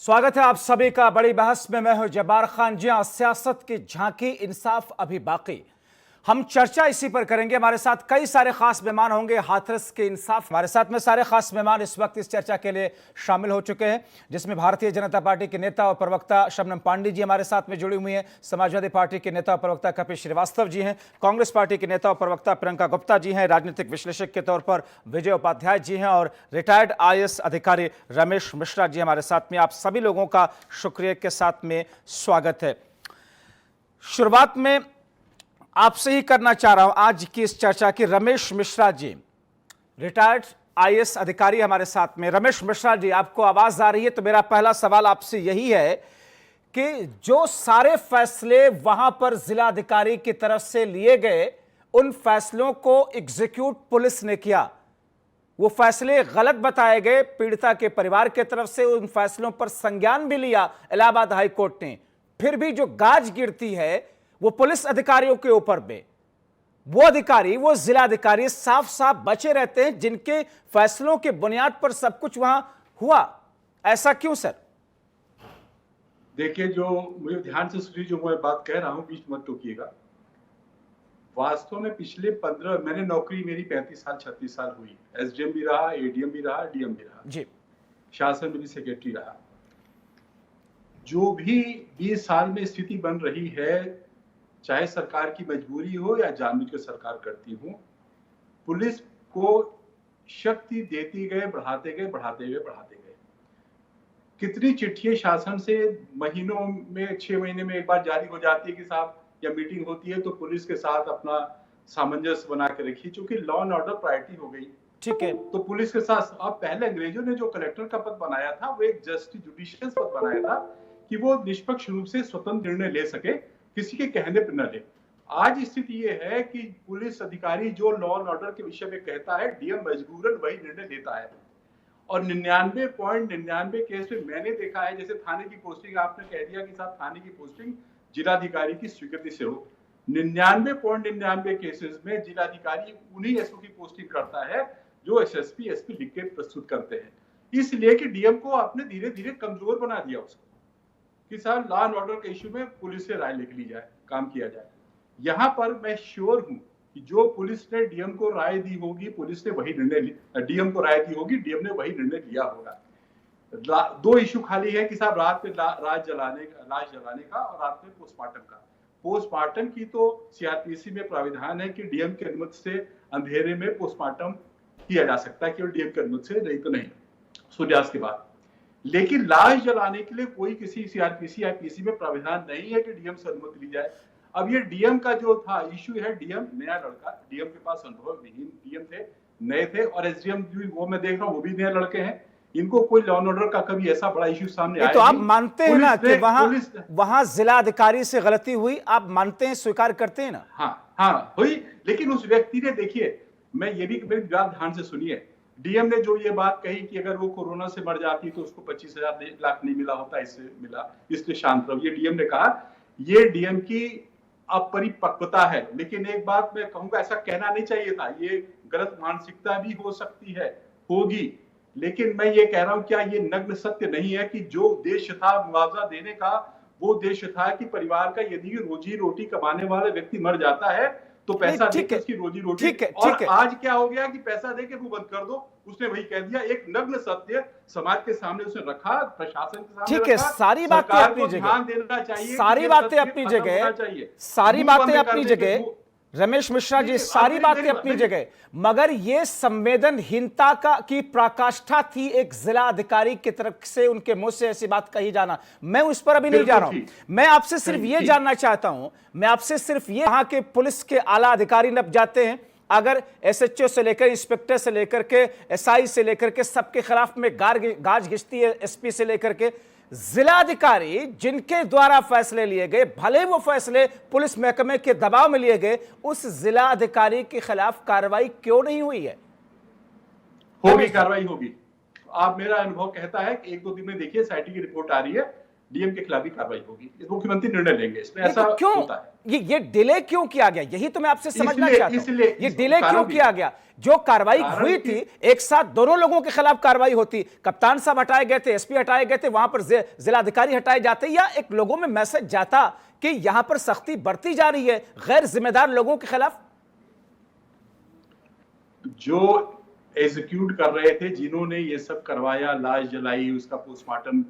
स्वागत है आप सभी का बड़ी बहस में। मैं हूं जब्बार खान। जी हां, सियासत की झांकी, इंसाफ अभी बाकी। हम चर्चा इसी पर करेंगे। हमारे साथ कई सारे खास मेहमान होंगे। हाथरस के इंसाफ हमारे साथ में सारे खास मेहमान इस वक्त इस चर्चा के लिए शामिल हो चुके हैं, जिसमें भारतीय जनता पार्टी के नेता और प्रवक्ता शबनम पांडे जी हमारे साथ में जुड़ी हुई हैं, समाजवादी पार्टी के नेता और प्रवक्ता कपिल श्रीवास्तव जी हैं, कांग्रेस पार्टी के नेता और प्रवक्ता प्रियंका गुप्ता जी हैं, राजनीतिक विश्लेषक के तौर पर विजय उपाध्याय जी हैं और रिटायर्ड IAS अधिकारी रमेश मिश्रा जी हमारे साथ में। आप सभी लोगों का शुक्रिया के साथ में स्वागत है। शुरुआत में आपसे ही करना चाह रहा हूं आज की इस चर्चा की। रमेश मिश्रा जी, रिटायर्ड IAS अधिकारी हमारे साथ में। रमेश मिश्रा जी, आपको आवाज आ रही है? तो मेरा पहला सवाल आपसे यही है कि जो सारे फैसले वहां पर जिलाधिकारी की तरफ से लिए गए, उन फैसलों को एग्जीक्यूट पुलिस ने किया, वो फैसले गलत बताए गए पीड़िता के परिवार की तरफ से, उन फैसलों पर संज्ञान भी लिया इलाहाबाद हाई कोर्ट ने, फिर भी जो गाज गिरती है वो पुलिस अधिकारियों के ऊपर में। वो अधिकारी, वो जिलाधिकारी साफ साफ बचे रहते हैं जिनके फैसलों के बुनियाद पर सब कुछ वहां हुआ। ऐसा क्यों सर? देखिए, जो मुझे ध्यान से सुनिए, जो मैं बात कह रहा हूं बीच मत टोकिएगा। वास्तव में पिछले 15 मैंने नौकरी मेरी 35 साल 36 साल हुई। SDM भी रहा, ADM भी रहा, DM भी रहा जी, शासन में भी सेक्रेटरी रहा। जो भी 20 साल में स्थिति बन रही है, चाहे सरकार की मजबूरी हो या जानबूझकर सरकार करती हो, पुलिस को शक्ति देती गए, बढ़ाते गए, बढ़ाते गए, बढ़ाते गए। कितनी चिट्ठियां शासन से महीनों में, 6 महीने में एक बार जारी हो जाती है कि साहब, या मीटिंग होती है तो पुलिस के साथ अपना सामंजस्य बना के रखिए, क्योंकि लॉ एंड ऑर्डर प्रायोरिटी हो गई। ठीक है। तो पुलिस के साथ अब पहले अंग्रेजों ने जो कलेक्टर का पद बनाया था, वो एक जस्टिस जुडिशियस पद बनाया था कि वो निष्पक्ष रूप से स्वतंत्र निर्णय ले सके, किसी के कहने पर न ले। आज स्थिति ये है कि पुलिस अधिकारी जो लॉ एंड ऑर्डर के विषय में कहता है, DM मजबूरन वही निर्णय लेता है। और 99.99 केस में मैंने देखा है, जैसे थाने की पोस्टिंग आपने कह दिया कि साहब थाने की पोस्टिंग जिलाधिकारी की स्वीकृति से हो, 99.99 केसेस में जिलाधिकारी उन्हीं SO की पोस्टिंग करता है जो SSP SP लिख के प्रस्तुत करते हैं। इसलिए कि DM को आपने धीरे धीरे कमजोर बना दिया उसको, कि साहब लॉ एंड ऑर्डर के इश्यू में पुलिस से राय लिख ली जाए, काम किया जाए। यहाँ पर मैं श्योर हूं कि जो पुलिस ने DM को राय दी होगी, पुलिस ने वही निर्णय, DM को राय दी होगी, DM ने वही निर्णय लिया होगा। 2 इश्यू खाली है कि साहब रात में लाश जलाने का और रात में पोस्टमार्टम का। पोस्टमार्टम की तो CRPC में प्राविधान है कि DM की अनुमति से अंधेरे में पोस्टमार्टम किया जा सकता है, केवल DM की अनुमति से, नहीं तो नहीं, सूर्यास्त के बाद। लेकिन लाश जलाने के लिए कोई किसी CRPC या PC में प्राविधान नहीं है कि DM से अनुमति ली जाए। अब ये DM का जो था इश्यू है, DM नया लड़का, DM के पास अनुभव विहीन DM थे, नए थे, और SDM वो मैं देख रहा हूँ वो भी नए लड़के हैं। इनको कोई लॉ एंड ऑर्डर का कभी ऐसा बड़ा इश्यू सामने आया तो आप नहीं। मानते हैं ना कि वहां जिलाधिकारी से गलती हुई? आप मानते हैं, स्वीकार करते हैं ना? हाँ हुई, लेकिन उस व्यक्ति ने, देखिए, मैं ये भी, मेरी बात ध्यान से सुनिए, DM ने जो ये बात कही कि अगर वो कोरोना से मर जाती तो उसको 25,000 लाख नहीं मिला होता, इससे मिला, इसलिए शांत रहो, ये DM ने कहा। ये DM की अपरिपक्वता है। लेकिन एक बात मैं कहूंगा, ऐसा कहना नहीं चाहिए था, ये गलत मानसिकता भी हो सकती है, होगी, लेकिन मैं ये कह रहा हूं, क्या ये नग्न सत्य नहीं है कि जो उद्देश्य था मुआवजा देने का, वो उद्देश्य था कि परिवार का यदि रोजी रोटी कमाने वाला व्यक्ति मर जाता है तो पैसा देके उसकी रोजी रोटी, और आज क्या हो गया कि पैसा देके वो बंद कर दो, उसने वही कह दिया। एक नग्न सत्य समाज के सामने उसने रखा, प्रशासन के सामने ठीक है, सारी बातें अपनी जगह, ध्यान देना चाहिए, सारी बातें अपनी जगह, सारी बातें अपनी जगह, रमेश मिश्रा जी, सारी बातें अपनी जगह, मगर ये संवेदनहीनता की पराकाष्ठा थी एक जिला अधिकारी की तरफ से, उनके मुंह से ऐसी बात कही जाना। मैं उस पर अभी नहीं जा रहा हूं। मैं आपसे सिर्फ ये जानना चाहता हूं, मैं आपसे सिर्फ ये, वहां के पुलिस के आला अधिकारी नप जाते हैं, अगर SHO से लेकर इंस्पेक्टर से लेकर के SI से लेकर के सबके खिलाफ में गाज घिसती है, SP से लेकर के जिलाधिकारी जिनके द्वारा फैसले लिए गए, भले वो फैसले पुलिस महकमे के दबाव में लिए गए, उस जिलाधिकारी के खिलाफ कार्रवाई क्यों नहीं हुई है? होगी, कार्रवाई होगी। आप, मेरा अनुभव कहता है कि 1-2 दिन में देखिए SIT की रिपोर्ट आ रही है, डीएम के खिलाफ भी कार्रवाई होगी, मुख्यमंत्री निर्णय लेंगे इसमें, नहीं ऐसा तो क्यों होता है। ये डिले क्यों किया गया, यही तो मैं आपसे समझना चाहता हूं। ये डिले क्यों किया गया? जो कार्रवाई हुई थी एक साथ दोनों लोगों के खिलाफ कार्रवाई होती, कप्तान साहब हटाए गए थे, एसपी हटाए गए थे, वहां पर जिलाधिकारी हटाए जाते, या एक लोगों में मैसेज जाता कि यहां पर सख्ती बढ़ती जा रही है गैर जिम्मेदार लोगों के खिलाफ? जो एग्जीक्यूट कर रहे थे, जिन्होंने ये सब करवाया, लाश जलाई, उसका पोस्टमार्टम,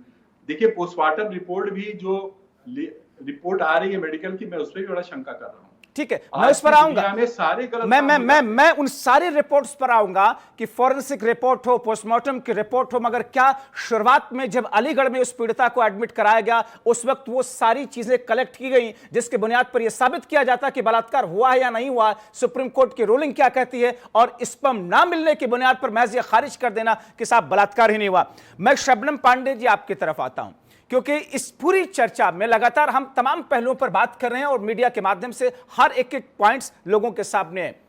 देखिए पोस्टमार्टम रिपोर्ट भी जो रिपोर्ट आ रही है मेडिकल की, मैं उस पर भी बड़ा शंका कर रहा हूं। ठीक है, मैं उस पर आऊंगा, सारे गलत मैं उन सारी रिपोर्ट्स पर आऊंगा कि फॉरेंसिक रिपोर्ट हो, पोस्टमार्टम की रिपोर्ट हो, मगर क्या शुरुआत में जब अलीगढ़ में उस पीड़िता को एडमिट कराया गया उस वक्त वो सारी चीजें कलेक्ट की गई जिसके बुनियाद पर यह साबित किया जाता कि बलात्कार हुआ है या नहीं हुआ? सुप्रीम कोर्ट की रूलिंग क्या कहती है? और स्पर्म ना मिलने की बुनियाद पर महज यह खारिज कर देना कि साहब बलात्कार ही नहीं हुआ। मैं शबनम पांडे जी आपकी तरफ आता हूं, क्योंकि इस पूरी चर्चा में लगातार हम तमाम पहलुओं पर बात कर रहे हैं और मीडिया के माध्यम से हर एक पॉइंट्स लोगों के सामने है।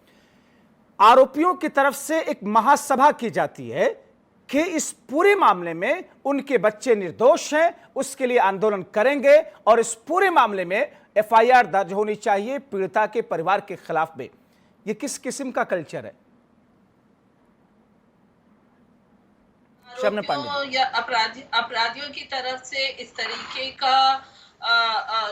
आरोपियों की तरफ से एक महासभा की जाती है कि इस पूरे मामले में उनके बच्चे निर्दोष हैं, उसके लिए आंदोलन करेंगे और इस पूरे मामले में एफआईआर दर्ज होनी चाहिए पीड़िता के परिवार के खिलाफ में। यह किस किस्म का कल्चर है? या अपराधियों की तरफ से इस तरीके का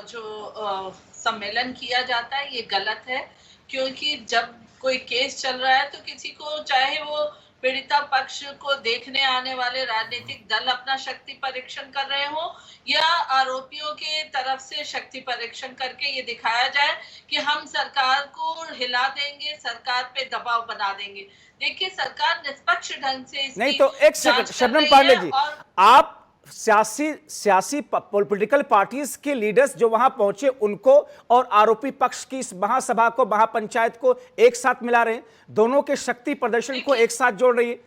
जो सम्मेलन किया जाता है ये गलत है, क्योंकि जब कोई केस चल रहा है तो किसी को, चाहे वो पीड़िता पक्ष को देखने आने वाले राजनीतिक दल अपना शक्ति परीक्षण कर रहे हो या आरोपियों के तरफ से शक्ति परीक्षण करके ये दिखाया जाए कि हम सरकार को हिला देंगे, सरकार पे दबाव बना देंगे। देखिए सरकार निष्पक्ष ढंग से नहीं तो एक सेकंड शबनम पांडे जी, आप सियासी पॉलिटिकल पार्टीज के लीडर्स जो वहां पहुंचे उनको और आरोपी पक्ष की इस महासभा को, महापंचायत को एक साथ मिला रहे हैं, दोनों के शक्ति प्रदर्शन को एक साथ जोड़ रही है।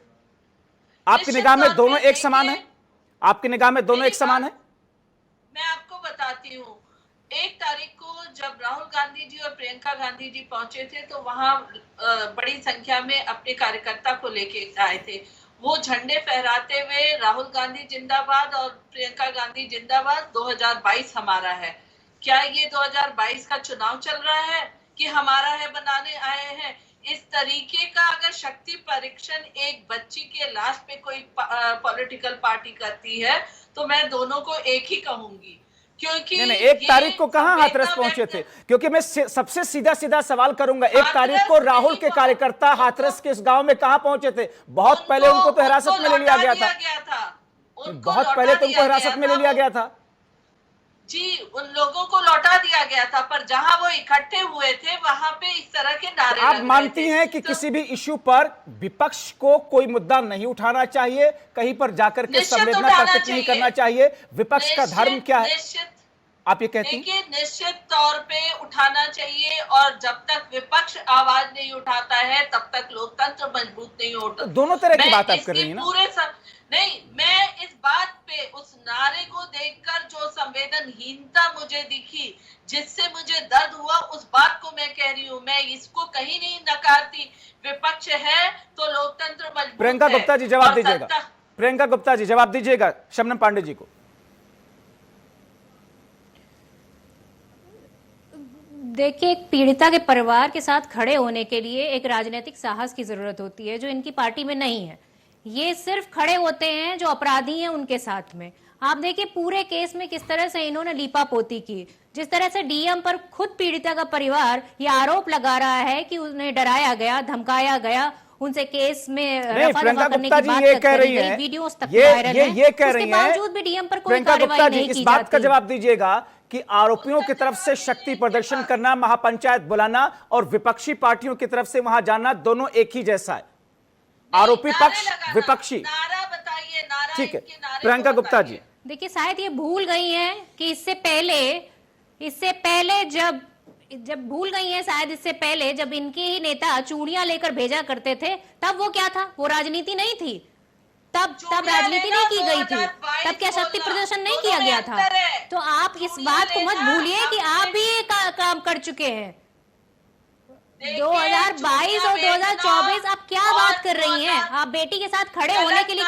आपकी निगाह में दोनों एक समान है? आपकी निगाह में दोनों एक समान है? मैं आपको बताती हूँ, 1 तारीख को जब राहुल गांधी जी और प्रियंका गांधी जी पहुंचे थे तो वहां बड़ी संख्या में अपने कार्यकर्ता को लेके आए थे। वो झंडे फहराते हुए राहुल गांधी जिंदाबाद और प्रियंका गांधी जिंदाबाद, 2022 हमारा है। क्या ये 2022 का चुनाव चल रहा है कि हमारा है बनाने आए हैं? इस तरीके का अगर शक्ति परीक्षण एक बच्ची के लाश पे कोई पॉलिटिकल पार्टी करती है तो मैं दोनों को एक ही कहूंगी, क्योंकि नहीं, 1 तारीख को कहां हाथरस पहुंचे थे? क्योंकि मैं सबसे सीधा सवाल करूंगा, 1 तारीख को राहुल के कार्यकर्ता हाथरस के इस गांव में कहां पहुंचे थे? बहुत पहले उनको तो हिरासत में ले लिया गया था। बहुत पहले तो उनको हिरासत में ले लिया गया था जी, उन लोगों को लौटा दिया गया था, पर जहां वो इकट्ठे हुए थे वहां पे इस तरह के नारे आप मानती हैं कि किसी भी इश्यू पर विपक्ष को कोई मुद्दा नहीं उठाना चाहिए, कहीं पर जाकर के संवेदना प्रकट नहीं करना चाहिए? विपक्ष का धर्म क्या है, आप ये कहती हैं? देखिए निश्चित तौर पे उठाना चाहिए, और जब तक विपक्ष आवाज नहीं उठाता है तब तक लोकतंत्र मजबूत नहीं होता। दोनों तरह की बात आप कर रही हैं ना? नहीं, मैं इस बात पे उस नारे को देखकर जो संवेदनहीनता मुझे दिखी, जिससे मुझे दर्द हुआ, उस बात को मैं कह रही हूँ। मैं इसको कहीं नहीं नकारती। विपक्ष है तो लोकतंत्र मजबूत है। प्रियंका गुप्ता जी जवाब दीजिएगा, प्रियंका गुप्ता जी जवाब दीजिएगा शबनम पांडे जी को। देखिए, एक पीड़िता के परिवार के साथ खड़े होने के लिए एक राजनीतिक साहस की जरूरत होती है, जो इनकी पार्टी में नहीं है। ये सिर्फ खड़े होते हैं जो अपराधी हैं उनके साथ में। आप देखिए पूरे केस में किस तरह से इन्होंने लीपापोती की, जिस तरह से डीएम पर खुद पीड़िता का परिवार ये आरोप लगा रहा है कि उन्हें डराया गया, धमकाया गया, उनसे केस में रफा दफा करने की बात ये कह रही हैं, वीडियोस तक वायरल हैं, ये कह रही हैं, बावजूद भी डीएम पर कोई कार्रवाई नहीं की जाती। इस बात का जवाब दीजिएगा कि आरोपियों की तरफ से शक्ति प्रदर्शन करना, महापंचायत बुलाना और विपक्षी पार्टियों की तरफ से वहां जाना, दोनों एक ही जैसा है? आरोपी पक्ष, विपक्षी, नारा बताइए, नारा। ठीक है प्रियंका गुप्ता जी। देखिए शायद ये भूल गई हैं कि इससे पहले जब भूल गई हैं, शायद इससे पहले जब इनके ही नेता चूड़ियां लेकर भेजा करते थे, तब वो क्या था? वो राजनीति नहीं थी। तब राजनीति नहीं की गई थी, तब क्या शक्ति प्रदर्शन नहीं किया गया था? तो आप इस बात को मत भूलिए कि आप भी ये काम कर चुके हैं। 2022 और 2024 आप क्या बात कर रही हैं? आप बेटी के साथ खड़े होने के लिए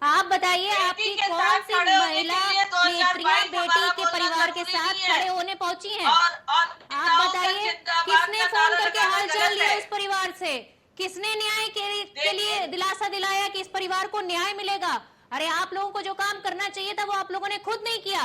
आप बताइए, आपकी बेटी के कौन साथ सी खड़े होने के महिला लिए 2022 नेत्रियां बेटी हमारा के बोलना परिवार के जरूरी साथ नहीं है। खड़े होने पहुंची हैं? और आप नेताओं का बताइए, जिंदाबाद किसने का फोन नारा करके लगाना हालचाल गलत लिया है। उस परिवार से? किसने न्याय के लिए देखिए। दिलासा दिलाया कि इस परिवार को न्याय मिलेगा? अरे आप लोगों को जो काम करना चाहिए था वो आप लोगों ने खुद नहीं किया।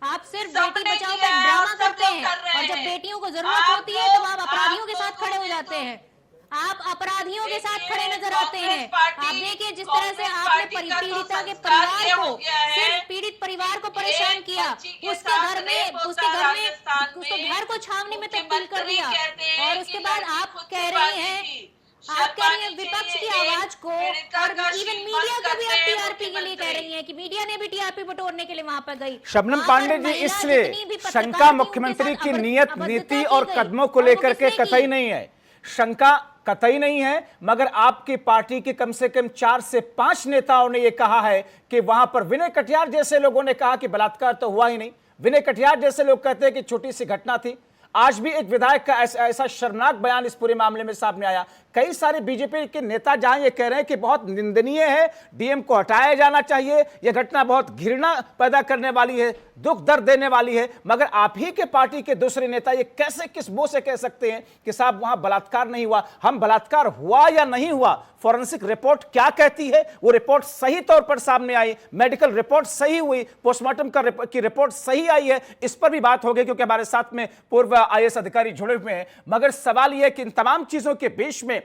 आप सिर्फ बेटी सबने बचाओ किया का है ड्रामा और सब करते लोग हैं, कर रहे और जब हैं। बेटियों को जरूरत आप होती है लोग- तब आप अपराधियों के साथ आप खड़े हो लोगों ने जाते तो- हैं। आप अपराधियों के साथ देखिए, खड़े नजर आते हैं। कांग्रेस पार्टी- आप देखिए, जिस तरह से कांग्रेस आपने पार्टी का तो पीड़िता के संस्कार परिवार ये को, हो गया है सिर्फ पीड़ित परिवार को परेशान एक किया, बच्ची के उसके साथ घर में रेप होता उसके घर में राजस्थान उसको में, घर को छावनी में तब्दील कर मुख्यमंत्री दिया, कहते हैं और कि उसके बाद लड़की आप खुद कह से रही बाजी हैं, थी। आप कह रही हैं शर्मा विपक्ष की लीजिए, आवाज को, पीड़िता और का इवन शील मीडिया मत को भी आप करते हैं टीआरपी के लिए कह मुख्यमंत्री। रही हैं कि मीडिया ने भी टीआरपी बटोरने के लिए वहां पर गई। शबनम वहां पांडे पर जी, महिला इसलिए जितनी भी पत्रकार शंका थी, मुख्यमंत्री उनके की साथ नीयत, अभद्रता नीति की और गई। कदमों को और वो लेकर के किसने कतई की? नहीं है। शंका कतई नहीं है, मगर आपकी पार्टी के कम से कम 4 से 5 नेताओं ने यह कहा है कि वहां पर विनय कटियार जैसे लोगों ने कहा कि बलात्कार तो हुआ ही नहीं। विनय कटियार जैसे लोग कहते हैं कि छोटी सी घटना थी। आज भी एक विधायक का ऐसा शर्मनाक बयान इस पूरे मामले में सामने आया। कई सारे बीजेपी के नेता जहां ये कह रहे हैं कि बहुत निंदनीय है, डीएम को हटाया जाना चाहिए, यह घटना बहुत घृणा पैदा करने वाली है, दुख दर्द देने वाली है, मगर आप ही के पार्टी के दूसरे नेता ये कैसे किस मुंह से कह सकते हैं कि साहब वहां बलात्कार नहीं हुआ? हम बलात्कार हुआ या नहीं हुआ, फॉरेंसिक रिपोर्ट क्या कहती है, वो रिपोर्ट सही तौर पर सामने आई, मेडिकल रिपोर्ट सही हुई, पोस्टमार्टम की रिपोर्ट सही आई है, इस पर भी बात होगी क्योंकि हमारे साथ में पूर्व आईएएस अधिकारी जुड़े हुए हैं। मगर सवाल यह है कि इन तमाम चीजों के बीच में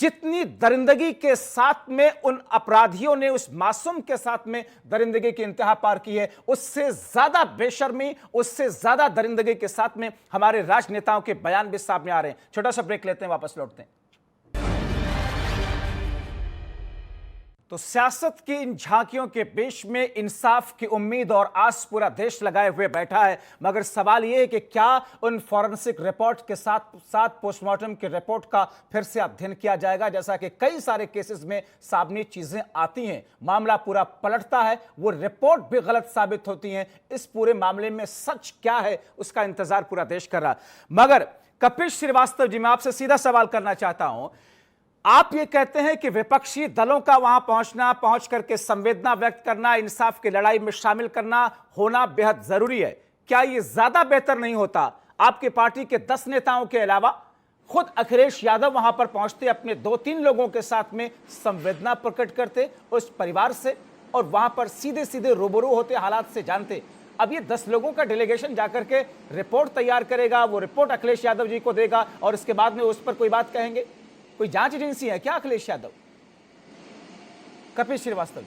जितनी दरिंदगी के साथ में उन अपराधियों ने उस मासूम के साथ में दरिंदगी की इंतहा पार की है, उससे ज्यादा बेशर्मी, उससे ज्यादा दरिंदगी के साथ में हमारे राजनेताओं के बयान भी सामने आ रहे हैं। छोटा सा ब्रेक लेते हैं, वापस लौटते हैं। तो सियासत की इन झांकियों के बीच में इंसाफ की उम्मीद और आस पूरा देश लगाए हुए बैठा है, मगर सवाल यह है कि क्या उन फॉरेंसिक रिपोर्ट के साथ साथ पोस्टमार्टम की रिपोर्ट का फिर से अध्ययन किया जाएगा? जैसा कि कई सारे केसेस में सामने चीजें आती हैं, मामला पूरा पलटता है, वो रिपोर्ट भी गलत साबित होती हैं। इस पूरे मामले में सच क्या है उसका इंतजार पूरा देश कर रहा है। मगर कपिल श्रीवास्तव जी, मैं आपसे सीधा सवाल करना चाहता हूं। आप ये कहते हैं कि विपक्षी दलों का वहां पहुंचना, पहुंच करके संवेदना व्यक्त करना, इंसाफ की लड़ाई में शामिल करना होना बेहद जरूरी है। क्या ये ज्यादा बेहतर नहीं होता आपके पार्टी के 10 नेताओं के अलावा खुद अखिलेश यादव वहां पर पहुंचते, अपने 2-3 लोगों के साथ में संवेदना प्रकट करते उस परिवार से, और वहां पर सीधे सीधे रूबरू होते, हालात से जानते? अब ये 10 लोगों का डेलीगेशन जाकर के रिपोर्ट तैयार करेगा, वो रिपोर्ट अखिलेश यादव जी को देगा और इसके बाद में उस पर कोई बात कहेंगे? कोई जांच एजेंसी है क्या अखिलेश यादव? कपिल श्रीवास्तव।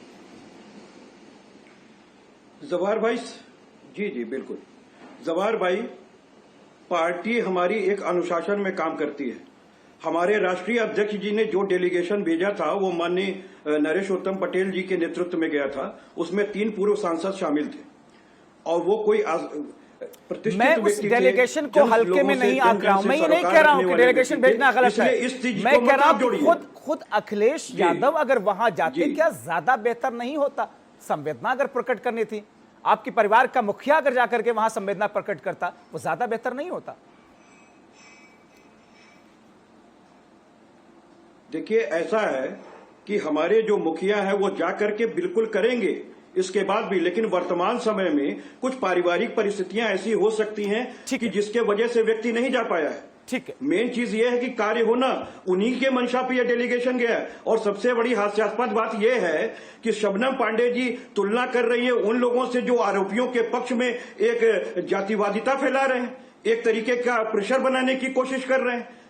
जवाहर भाई, जी बिल्कुल। जवाहर भाई, पार्टी हमारी एक अनुशासन में काम करती है। हमारे राष्ट्रीय अध्यक्ष जी ने जो डेलीगेशन भेजा था वो माननीय नरेशोत्तम पटेल जी के नेतृत्व में गया था। उसमें 3 पूर्व सांसद शामिल थे और वो कोई मैं उस डेलीगेशन को हल्के में नहीं आंक रहा हूं। मैं ये नहीं कह रहा हूं कि डेलीगेशन भेजना गलत है। मैं कह रहा हूं खुद अखिलेश यादव अगर वहां जाते, क्या ज्यादा बेहतर नहीं होता? संवेदना अगर प्रकट करनी थी, आपके परिवार का मुखिया अगर जाकर के वहां संवेदना प्रकट करता, वो ज्यादा बेहतर नहीं होता? देखिए, ऐसा है कि हमारे जो मुखिया है वो जाकर के बिल्कुल करेंगे इसके बाद भी, लेकिन वर्तमान समय में कुछ पारिवारिक परिस्थितियां ऐसी हो सकती हैं कि जिसके वजह से व्यक्ति नहीं जा पाया है। ठीक है, मेन चीज ये है कि कार्य होना, उन्हीं के मंशा पे यह डेलीगेशन गया है। और सबसे बड़ी हास्यास्पद बात यह है कि शबनम पांडे जी तुलना कर रही है उन लोगों से जो आरोपियों के पक्ष में एक जातिवादिता फैला रहे हैं, एक तरीके का प्रेशर बनाने की कोशिश कर रहे हैं।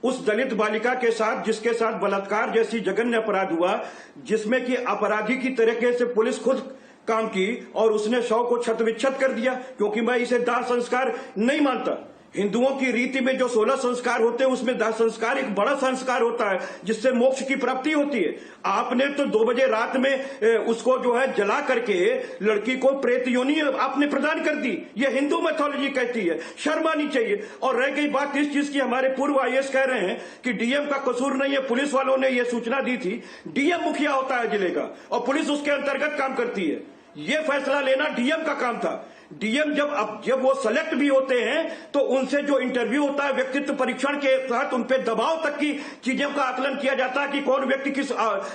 उस दलित बालिका के साथ जिसके साथ बलात्कार जैसी जघन्य अपराध हुआ, जिसमें कि अपराधी की तरीके से पुलिस खुद काम की और उसने शव को छत-विच्छत कर दिया, क्योंकि मैं इसे दाह संस्कार नहीं मानता। हिंदुओं की रीति में जो 16 संस्कार होते हैं उसमें दाह संस्कार एक बड़ा संस्कार होता है जिससे मोक्ष की प्राप्ति होती है। आपने तो 2 बजे रात में उसको जो है जला करके लड़की को प्रेत योनि आपने प्रदान कर दी। ये हिंदू मैथोलॉजी कहती है, शर्म आनी चाहिए। और रह गई बात इस चीज की, हमारे पूर्व आईएएस कह रहे हैं कि डीएम का कसूर नहीं है, पुलिस वालों ने यह सूचना दी थी। डीएम मुखिया होता है जिले का और पुलिस उसके अंतर्गत काम करती है। यह फैसला लेना डीएम का काम था। डीएम जब वो सेलेक्ट भी होते हैं तो उनसे जो इंटरव्यू होता है व्यक्तित्व परीक्षण के तहत उन पे दबाव तक की चीजों का आकलन किया जाता है कि कौन व्यक्ति किस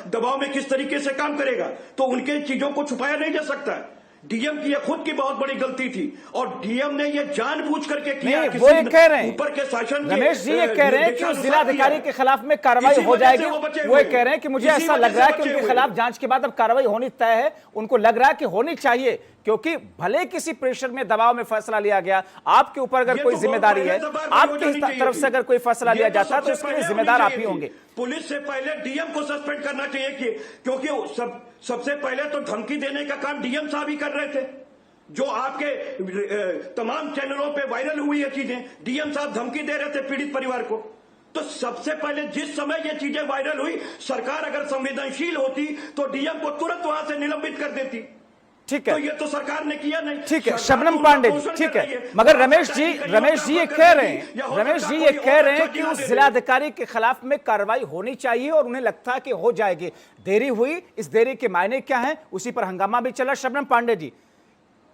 दबाव में किस तरीके से काम करेगा, तो उनके चीजों को छुपाया नहीं जा सकता है। डीएम की ये खुद की बहुत बड़ी गलती थी और डीएम ने ये जानबूझ करके किया। वो ये कह रहे हैं, ऊपर के शासन रमेश जी ये कह रहे हैं कि उस जिलाधिकारी के खिलाफ में कार्रवाई हो जाएगी। वो ये कह रहे हैं कि मुझे ऐसा लग रहा है कि उनके खिलाफ जांच के बाद अब कार्रवाई होनी तय है, उनको लग रहा है कि होनी चाहिए, क्योंकि भले किसी प्रेशर में दबाव में फैसला लिया गया, आपके ऊपर अगर कोई जिम्मेदारी है, आपकी तरफ से अगर कोई फैसला लिया जाता है तो इसके लिए जिम्मेदार आप ही होंगे। पुलिस से पहले डीएम को सस्पेंड करना चाहिए क्योंकि सबसे पहले तो धमकी देने का काम डीएम साहब ही कर रहे थे। जो आपके तमाम चैनलों पे वायरल हुई ये चीजें, डीएम साहब धमकी दे रहे थे पीड़ित परिवार को। तो सबसे पहले जिस समय ये चीजें वायरल हुई, सरकार अगर संवेदनशील होती तो डीएम को तुरंत वहां से निलंबित कर देती। ठीक है, तो ये तो सरकार ने किया नहीं। ठीक है शबनम पांडे जी, ठीक है, मगर रमेश जी ये कह रहे हैं कि उस जिलाधिकारी के खिलाफ में कार्रवाई होनी चाहिए और उन्हें लगता है कि हो जाएगी। देरी हुई, इस देरी के मायने क्या हैं, उसी पर हंगामा भी चला। शबनम पांडे जी,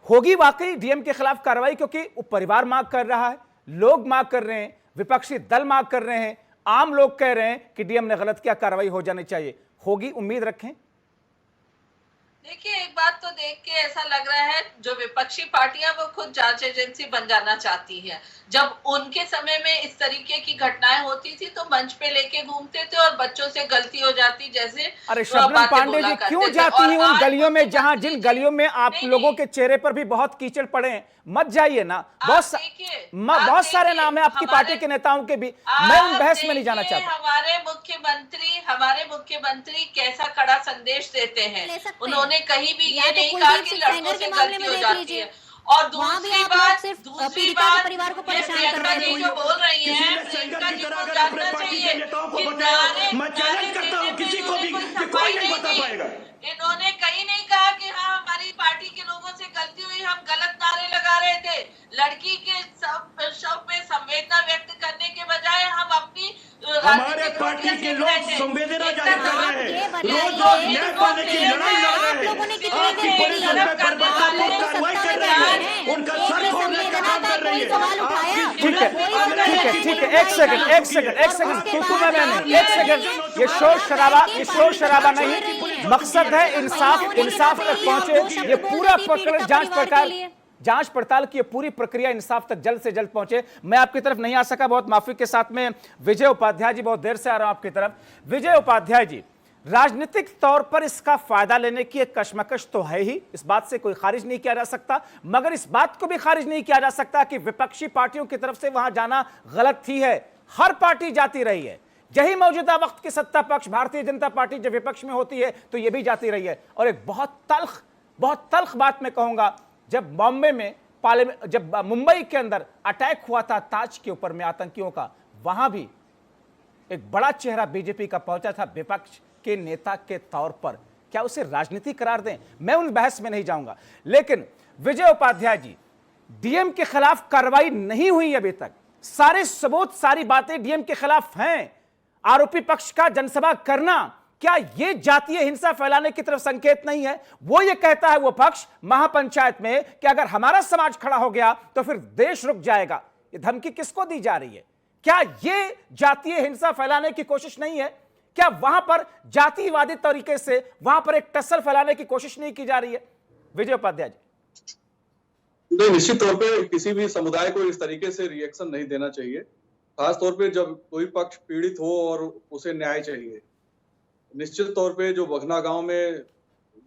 होगी वाकई डीएम के खिलाफ कार्रवाई? क्योंकि वो परिवार मांग कर रहा है, लोग मांग कर रहे हैं, विपक्षी दल मांग कर रहे हैं, आम लोग कह रहे हैं कि डीएम ने गलत किया, कार्रवाई हो जानी चाहिए। होगी, उम्मीद रखें? देखिए, एक बात तो देख के ऐसा लग रहा है जो विपक्षी पार्टियां वो खुद जांच एजेंसी बन जाना चाहती हैं। जब उनके समय में इस तरीके की घटनाएं होती थी तो मंच पे लेके घूमते थे और बच्चों से गलती हो जाती, जैसे अरे शबनम पांडे जी क्यों जाती हैं उन गलियों में जहां जिन गलियों में आप लोगों के चेहरे पर भी बहुत कीचड़ पड़े हैं? मत जाइए ना, बहुत सारे नाम है आपकी पार्टी के नेताओं के भी, मैं उन बहस में नहीं जाना चाहता। हमारे मुख्यमंत्री कैसा कड़ा संदेश देते हैं। उन्होंने कहीं भी ये नहीं कहा कि लड़कों से गलती हो जाती है। और दूसरी बात परिवार को परेशान कर रहे हैं जो बोल रही है, प्रियंका जी को जानना चाहिए मैं चैलेंज करता हूं किसी को भी कि कोई नहीं बता पाएगा। इन्होंने कहीं नहीं कहा कि हाँ हमारी पार्टी के लोगों से गलती हुई, हम गलत नारे लगा रहे थे। लड़की के शव पे संवेदना व्यक्त करने के बजाय हम अपनी हमारे पार्टी के लोग संवेदना जाहिर कर रहे हैं, रोज न्याय पाने की लड़ाई लड़ रहे हैं। आपकी पुलिस उन पर बर्बादापूर्ण कार्रवाई कर रही है, उनका सर फोड़ने का काम कर रही है। ठीक है, एक सेकंड, तुतुमा नहीं, एक सेकंड, ये शोर शराबा नहीं, मकसद है इंसाफ तक पहुंचे। ये पूरा प्रकरण जांच पड़ताल की पूरी प्रक्रिया इंसाफ तक जल्द से जल्द पहुंचे। मैं आपकी तरफ नहीं आ सका, बहुत माफी के साथ में विजय उपाध्याय जी, बहुत देर से आ रहा हूं आपकी तरफ। विजय उपाध्याय जी, राजनीतिक तौर पर इसका फायदा लेने की एक कशमकश तो है ही, इस बात से कोई खारिज नहीं किया जा सकता, मगर इस बात को भी खारिज नहीं किया जा सकता कि विपक्षी पार्टियों की तरफ से वहां जाना गलत ही है। हर पार्टी जाती रही है, यही मौजूदा वक्त की सत्ता पक्ष भारतीय जनता पार्टी जब विपक्ष में होती है तो यह भी जाती रही है। और एक बहुत तल्ख बात मैं कहूंगा, जब मुंबई के अंदर अटैक हुआ था ताज के ऊपर में आतंकियों का, वहां भी एक बड़ा चेहरा बीजेपी का पहुंचा था विपक्ष के नेता के तौर पर। क्या उसे राजनीति करार दें? मैं उन बहस में नहीं जाऊंगा, लेकिन विजय उपाध्याय जी, डीएम के खिलाफ कार्रवाई नहीं हुई अभी तक, सारे सबूत सारी बातें डीएम के खिलाफ हैं। आरोपी पक्ष का जनसभा करना, क्या यह जातीय हिंसा फैलाने की तरफ संकेत नहीं है? वो ये कहता है वो पक्ष महापंचायत में कि अगर हमारा समाज खड़ा हो गया तो फिर देश रुक जाएगा। ये धमकी किसको दी जा रही है? क्या यह जातीय हिंसा फैलाने की कोशिश नहीं है? क्या वहां पर जातिवादी तरीके से वहां पर एक टसल फैलाने की कोशिश नहीं की जा रही है? विजय उपाध्याय जी। नहीं, निश्चित तौर पे किसी भी समुदाय को इस तरीके से रिएक्शन नहीं देना चाहिए, खास तौर पे जब कोई पक्ष पीड़ित हो और उसे न्याय चाहिए। निश्चित तौर पे जो बघना गांव में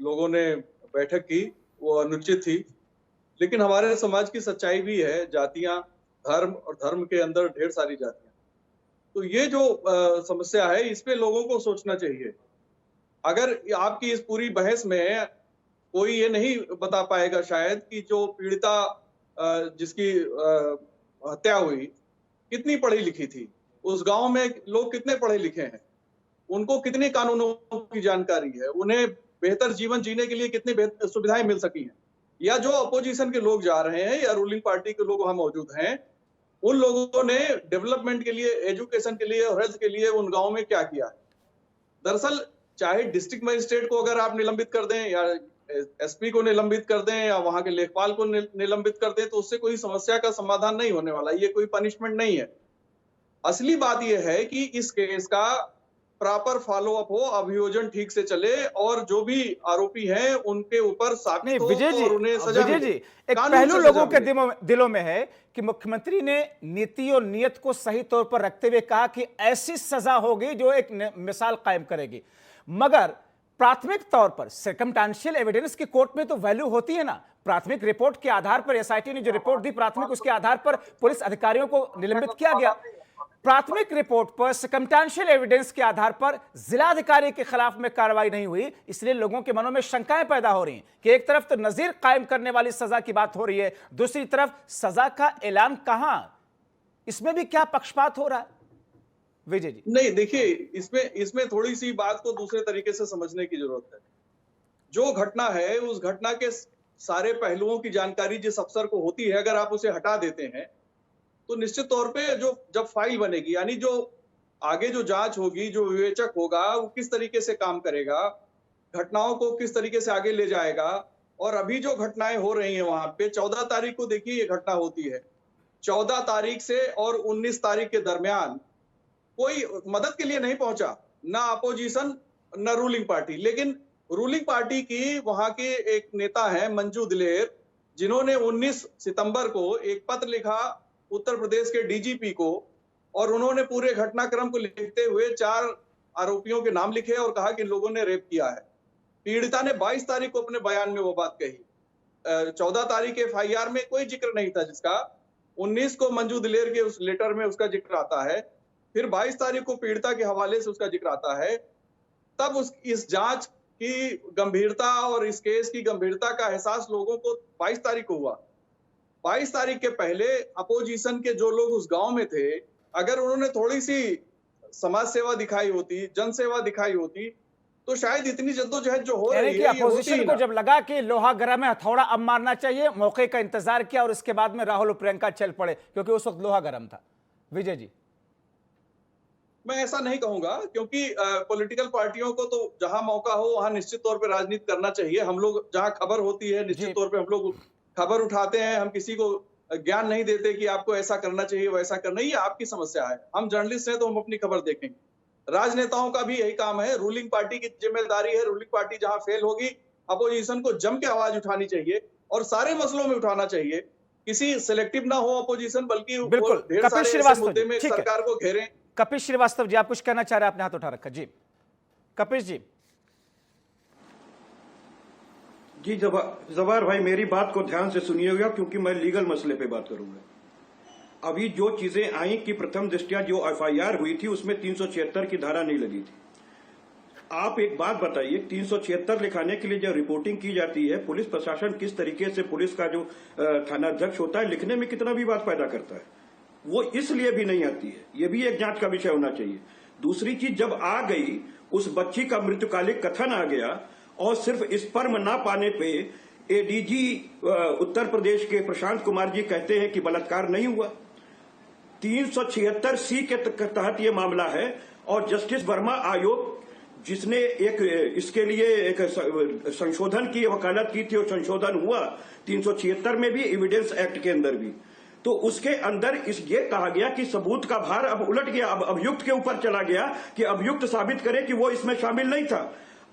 लोगों ने बैठक की वो अनुचित थी, लेकिन हमारे समाज की सच्चाई भी है, जातियां, धर्म और धर्म के अंदर ढेर सारी जातियां। तो ये जो समस्या है इस पे लोगों को सोचना चाहिए। अगर आपकी इस पूरी बहस में कोई ये नहीं बता पाएगा शायद कि जो पीड़िता जिसकी हत्या हुई कितनी पढ़ी लिखी थी, उस गांव में लोग कितने पढ़े लिखे हैं, उनको कितनी कानूनों की जानकारी है, उन्हें बेहतर जीवन जीने के लिए कितनी सुविधाएं मिल सकी हैं, या जो अपोजिशन के लोग जा रहे हैं या रूलिंग पार्टी के लोग वहां मौजूद हैं, उन लोगों ने डेवलपमेंट के लिए, एजुकेशन के लिए और हेल्थ के लिए उन गांव में क्या किया है। दरअसल चाहे डिस्ट्रिक्ट मजिस्ट्रेट को अगर आप निलंबित कर दें या एसपी को निलंबित कर दें या वहां के लेखपाल को निलंबित कर दें तो उससे कोई समस्या का समाधान नहीं होने वाला, ये कोई पनिशमेंट नहीं है। असली बात यह है कि इस केस का प्रॉपर फॉलो अप हो, अभियोजन ठीक से चले और जो भी आरोपी हैं उनके ऊपर साबित नहीं हो विजय जी, और उन्हें सजा विजय मिले। जी, एक कानून पहलू से लोगों सजा के दिलों में है कि मुख्यमंत्री ने नीति और नियत को सही तौर पर रखते हुए कहा कि ऐसी सजा होगी जो एक मिसाल कायम करेगी, मगर प्राथमिक तौर पर सर्कमस्टेंशियल एविडेंस की कोर्ट में तो वैल्यू होती है ना। प्राथमिक रिपोर्ट के आधार पर एसआईटी ने जो रिपोर्ट दी प्राथमिक, उसके आधार पर पुलिस अधिकारियों को निलंबित किया गया। प्राथमिक रिपोर्ट पर सर्कमस्टेंशियल एविडेंस के आधार पर जिलाधिकारी के खिलाफ में कार्रवाई नहीं हुई, इसलिए लोगों के मनों में शंकाएं पैदा हो रही हैं कि एक तरफ तो नजीर कायम करने वाली सजा की बात हो रही है, दूसरी तरफ सजा का ऐलान कहां, इसमें भी क्या पक्षपात हो रहा है विजय जी? नहीं, देखिए इसमें थोड़ी सी बात को दूसरे तरीके से समझने की जरूरत है। जो घटना है उस घटना के सारे पहलुओं की जानकारी जिस अफसर को होती है, अगर आप उसे हटा देते हैं तो निश्चित तौर पे जब फाइल बनेगी, यानी जो आगे जो जांच होगी, जो विवेचक होगा वो किस तरीके से काम करेगा, घटनाओं को किस तरीके से आगे ले जाएगा। और अभी जो घटनाएं हो रही हैं वहां पे 14 तारीख को देखिए ये घटना होती है, 14 तारीख से और 19 तारीख के दरमियान कोई मदद के लिए नहीं पहुंचा, ना अपोजिशन ना रूलिंग पार्टी। लेकिन रूलिंग पार्टी की वहां के एक नेता है मंजू दिलेर, जिन्होंने 19 सितंबर को एक पत्र लिखा उत्तर प्रदेश के डीजीपी को और उन्होंने पूरे घटनाक्रम को लिखते हुए 4 आरोपियों के नाम लिखे और कहा कि इन लोगों ने रेप किया है। पीड़िता ने 22 तारीख को अपने बयान में वो बात कही। 14 तारीख के एफआईआर में कोई जिक्र नहीं था जिसका, 19 को मंजू दिलेर के उस लेटर में उसका जिक्र आता है, फिर 22 तारीख को पीड़िता के हवाले से उसका जिक्र आता है। तब इस जांच की गंभीरता और इस केस की गंभीरता का एहसास लोगों को 22 तारीख को हुआ। 22 तारीख के पहले अपोजिशन के जो लोग उस गांव में थे, अगर उन्होंने थोड़ी सी समाज सेवा दिखाई होती, जन सेवा दिखाई होती, तो शायद इतनी जद्दोजहद जो हो रही है अपोजिशन को जब लगा कि लोहा गर्म है हथौड़ा अब मारना चाहिए, मौके का इंतजार किया और इसके बाद में राहुल और प्रियंका चल पड़े, क्योंकि उस वक्त लोहा गर्म था। विजय जी, मैं ऐसा नहीं कहूंगा, क्योंकि पॉलिटिकल पार्टियों को तो जहां मौका हो वहां निश्चित तौर पर राजनीति करना चाहिए। हम लोग जहां खबर होती है निश्चित तौर पर हम लोग खबर उठाते हैं, हम किसी को ज्ञान नहीं देते कि आपको ऐसा करना चाहिए वैसा करना, ये आपकी समस्या है। हम जर्नलिस्ट हैं तो हम अपनी खबर देखेंगे। राजनेताओं का भी यही काम है, रूलिंग पार्टी की जिम्मेदारी है। रूलिंग पार्टी जहां फेल होगी, अपोजिशन को जम के आवाज उठानी चाहिए और सारे मसलों में उठाना चाहिए। किसी सिलेक्टिव ना हो अपोजिशन, बल्कि बिल्कुल। ढेर सारे ऐसे मुद्दे में सरकार को घेरें। कपिल श्रीवास्तव जी, आप कुछ कहना चाह रहे हैं? आपने हाथ उठा रखा जी। कपिल जी। जी जवाहर भाई, मेरी बात को ध्यान से सुनिएगा क्योंकि मैं लीगल मसले पे बात करूंगा। अभी जो चीजें आई कि प्रथम दृष्टया जो एफआईआर हुई थी उसमें 376 की धारा नहीं लगी थी। आप एक बात बताइए, 376 लिखाने के लिए जब रिपोर्टिंग की जाती है, पुलिस प्रशासन किस तरीके से, पुलिस का जो थानाध्यक्ष होता है, लिखने में कितना विवाद पैदा करता है, वो इसलिए भी नहीं आती है। ये भी एक जांच का विषय होना चाहिए। दूसरी चीज, जब आ गई उस बच्ची का मृत्युकालिक कथन आ गया और सिर्फ स्पर्म ना पाने पे एडीजी उत्तर प्रदेश के प्रशांत कुमार जी कहते हैं कि बलात्कार नहीं हुआ। 376C के तहत ये मामला है और जस्टिस वर्मा आयोग जिसने एक इसके लिए एक संशोधन की वकालत की थी और संशोधन हुआ 376 में भी, एविडेंस एक्ट के अंदर भी, तो उसके अंदर ये कहा गया कि सबूत का भार अब उलट गया, अब अभियुक्त के ऊपर चला गया कि अभियुक्त साबित करे कि वो इसमें शामिल नहीं था।